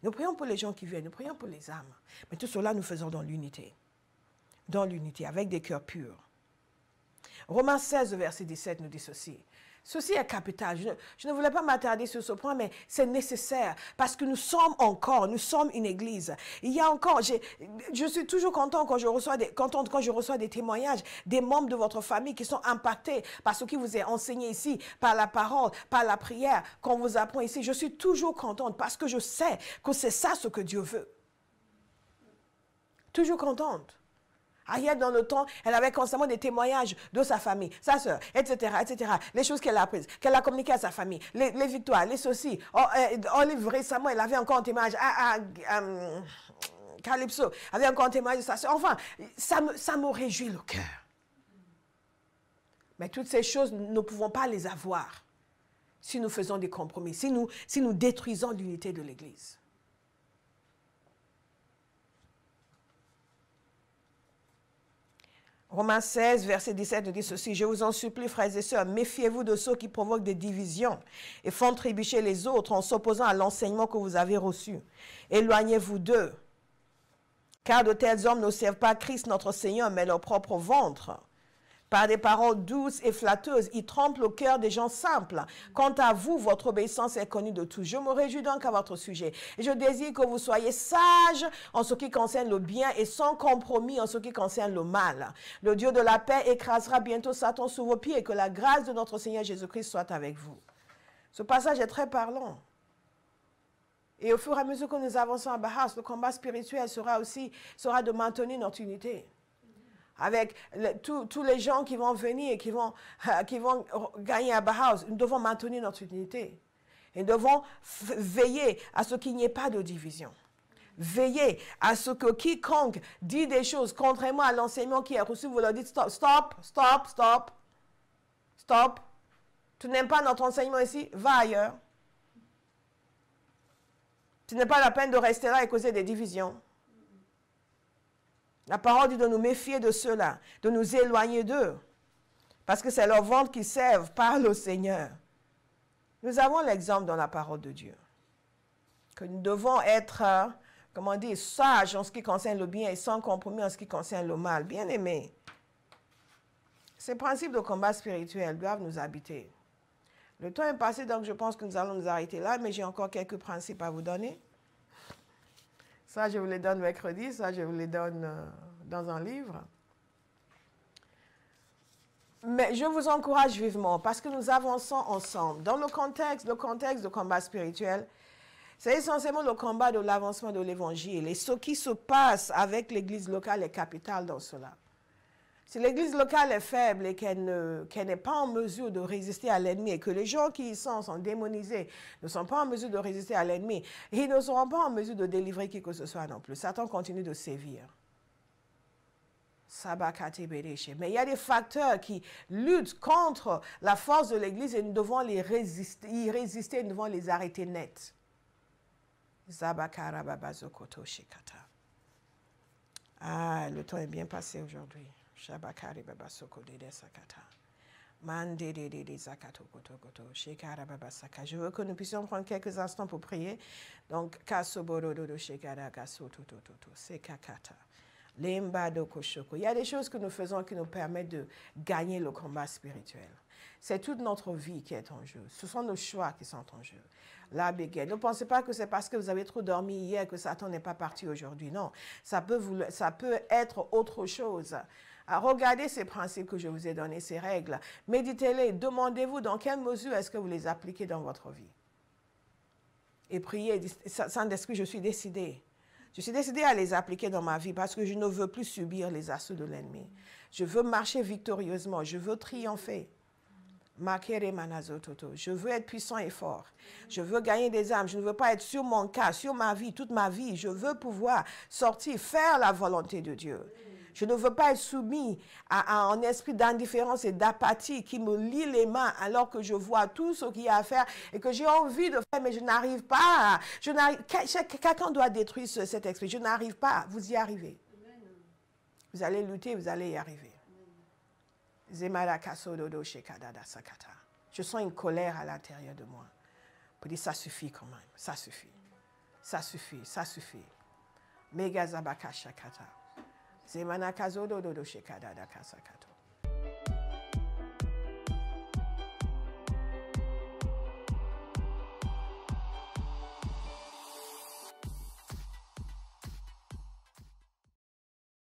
[SPEAKER 1] Nous prions pour les gens qui viennent, nous prions pour les âmes. Mais tout cela, nous faisons dans l'unité. Dans l'unité, avec des cœurs purs. Romains 16, verset 17 nous dit ceci. Ceci est capital. Je ne voulais pas m'attarder sur ce point, mais c'est nécessaire parce que nous sommes une église. Il y a encore, je suis toujours content quand je reçois des témoignages des membres de votre famille qui sont impactés par ce qui vous est enseigné ici, par la parole, par la prière, qu'on vous apprend ici. Je suis toujours contente parce que je sais que c'est ça ce que Dieu veut. Toujours contente. Hier, dans le temps, elle avait constamment des témoignages de sa famille, sa soeur, etc., etc. Les choses qu'elle a apprises, qu'elle a communiquées à sa famille, les victoires, les ceci. Olive, récemment, elle avait encore un témoignage Calypso avait encore un témoignage de sa soeur. Enfin, ça me réjouit le cœur. Mais toutes ces choses, nous ne pouvons pas les avoir si nous faisons des compromis, si nous détruisons l'unité de l'Église. Romains 16, verset 17 nous dit ceci. Je vous en supplie, frères et sœurs, méfiez-vous de ceux qui provoquent des divisions et font trébucher les autres en s'opposant à l'enseignement que vous avez reçu. Éloignez-vous d'eux, car de tels hommes ne servent pas Christ notre Seigneur, mais leur propre ventre. Par des paroles douces et flatteuses, ils trompent le cœur des gens simples. Quant à vous, votre obéissance est connue de tous. Je me réjouis donc à votre sujet. Et je désire que vous soyez sages en ce qui concerne le bien et sans compromis en ce qui concerne le mal. Le Dieu de la paix écrasera bientôt Satan sous vos pieds et que la grâce de notre Seigneur Jésus-Christ soit avec vous. Ce passage est très parlant. Et au fur et à mesure que nous avançons à Bauhaus, le combat spirituel sera de maintenir notre unité. Avec tous les gens qui vont venir et qui vont gagner à Bauhaus, nous devons maintenir notre unité. Et nous devons veiller à ce qu'il n'y ait pas de division. Veiller à ce que quiconque dit des choses contrairement à l'enseignement qui est reçu, vous leur dites stop. Tu n'aimes pas notre enseignement ici, va ailleurs. Ce n'est pas la peine de rester là et causer des divisions. La parole dit de nous méfier de ceux-là, de nous éloigner d'eux, parce que c'est leur ventre qui servent par le Seigneur. Nous avons l'exemple dans la parole de Dieu, que nous devons être, sages en ce qui concerne le bien et sans compromis en ce qui concerne le mal. Bien-aimés, ces principes de combat spirituel doivent nous habiter. Le temps est passé, donc je pense que nous allons nous arrêter là, mais j'ai encore quelques principes à vous donner. Ça, je vous les donne mercredi, ça, je vous les donne dans un livre. Mais je vous encourage vivement parce que nous avançons ensemble. Dans le contexte de combat spirituel, c'est essentiellement le combat de l'avancement de l'Évangile. Et ce qui se passe avec l'Église locale est capital dans cela. Si l'Église locale est faible et qu'elle n'est pas en mesure de résister à l'ennemi et que les gens qui y sont démonisés, ne sont pas en mesure de résister à l'ennemi, ils ne seront pas en mesure de délivrer qui que ce soit non plus. Satan continue de sévir. Mais il y a des facteurs qui luttent contre la force de l'Église et nous devons y résister, nous devons les arrêter net. Ah, le temps est bien passé aujourd'hui. Je veux que nous puissions prendre quelques instants pour prier. Donc, il y a des choses que nous faisons qui nous permettent de gagner le combat spirituel. C'est toute notre vie qui est en jeu. Ce sont nos choix qui sont en jeu. La béguette. Ne pensez pas que c'est parce que vous avez trop dormi hier que Satan n'est pas parti aujourd'hui. Non, ça peut être autre chose. Regardez ces principes que je vous ai donnés, ces règles. Méditez-les. Demandez-vous dans quelle mesure est-ce que vous les appliquez dans votre vie. Et priez. Saint-Esprit, je suis décidée. Je suis décidée à les appliquer dans ma vie parce que je ne veux plus subir les assauts de l'ennemi. Je veux marcher victorieusement. Je veux triompher. Je veux être puissant et fort. Je veux gagner des âmes. Je ne veux pas être sur mon cas, sur ma vie, toute ma vie. Je veux pouvoir sortir, faire la volonté de Dieu. Je ne veux pas être soumis à un esprit d'indifférence et d'apathie qui me lie les mains alors que je vois tout ce qu'il y a à faire et que j'ai envie de faire, mais je n'arrive pas. Quelqu'un doit détruire cet esprit. Je n'arrive pas. Vous y arrivez. Vous allez lutter, vous allez y arriver. Je sens une colère à l'intérieur de moi. Pour dire, ça suffit quand même. Ça suffit. Ça suffit. Ça suffit. Megazabaka shakata. Zemana kazodo dodo shekada da kasakato.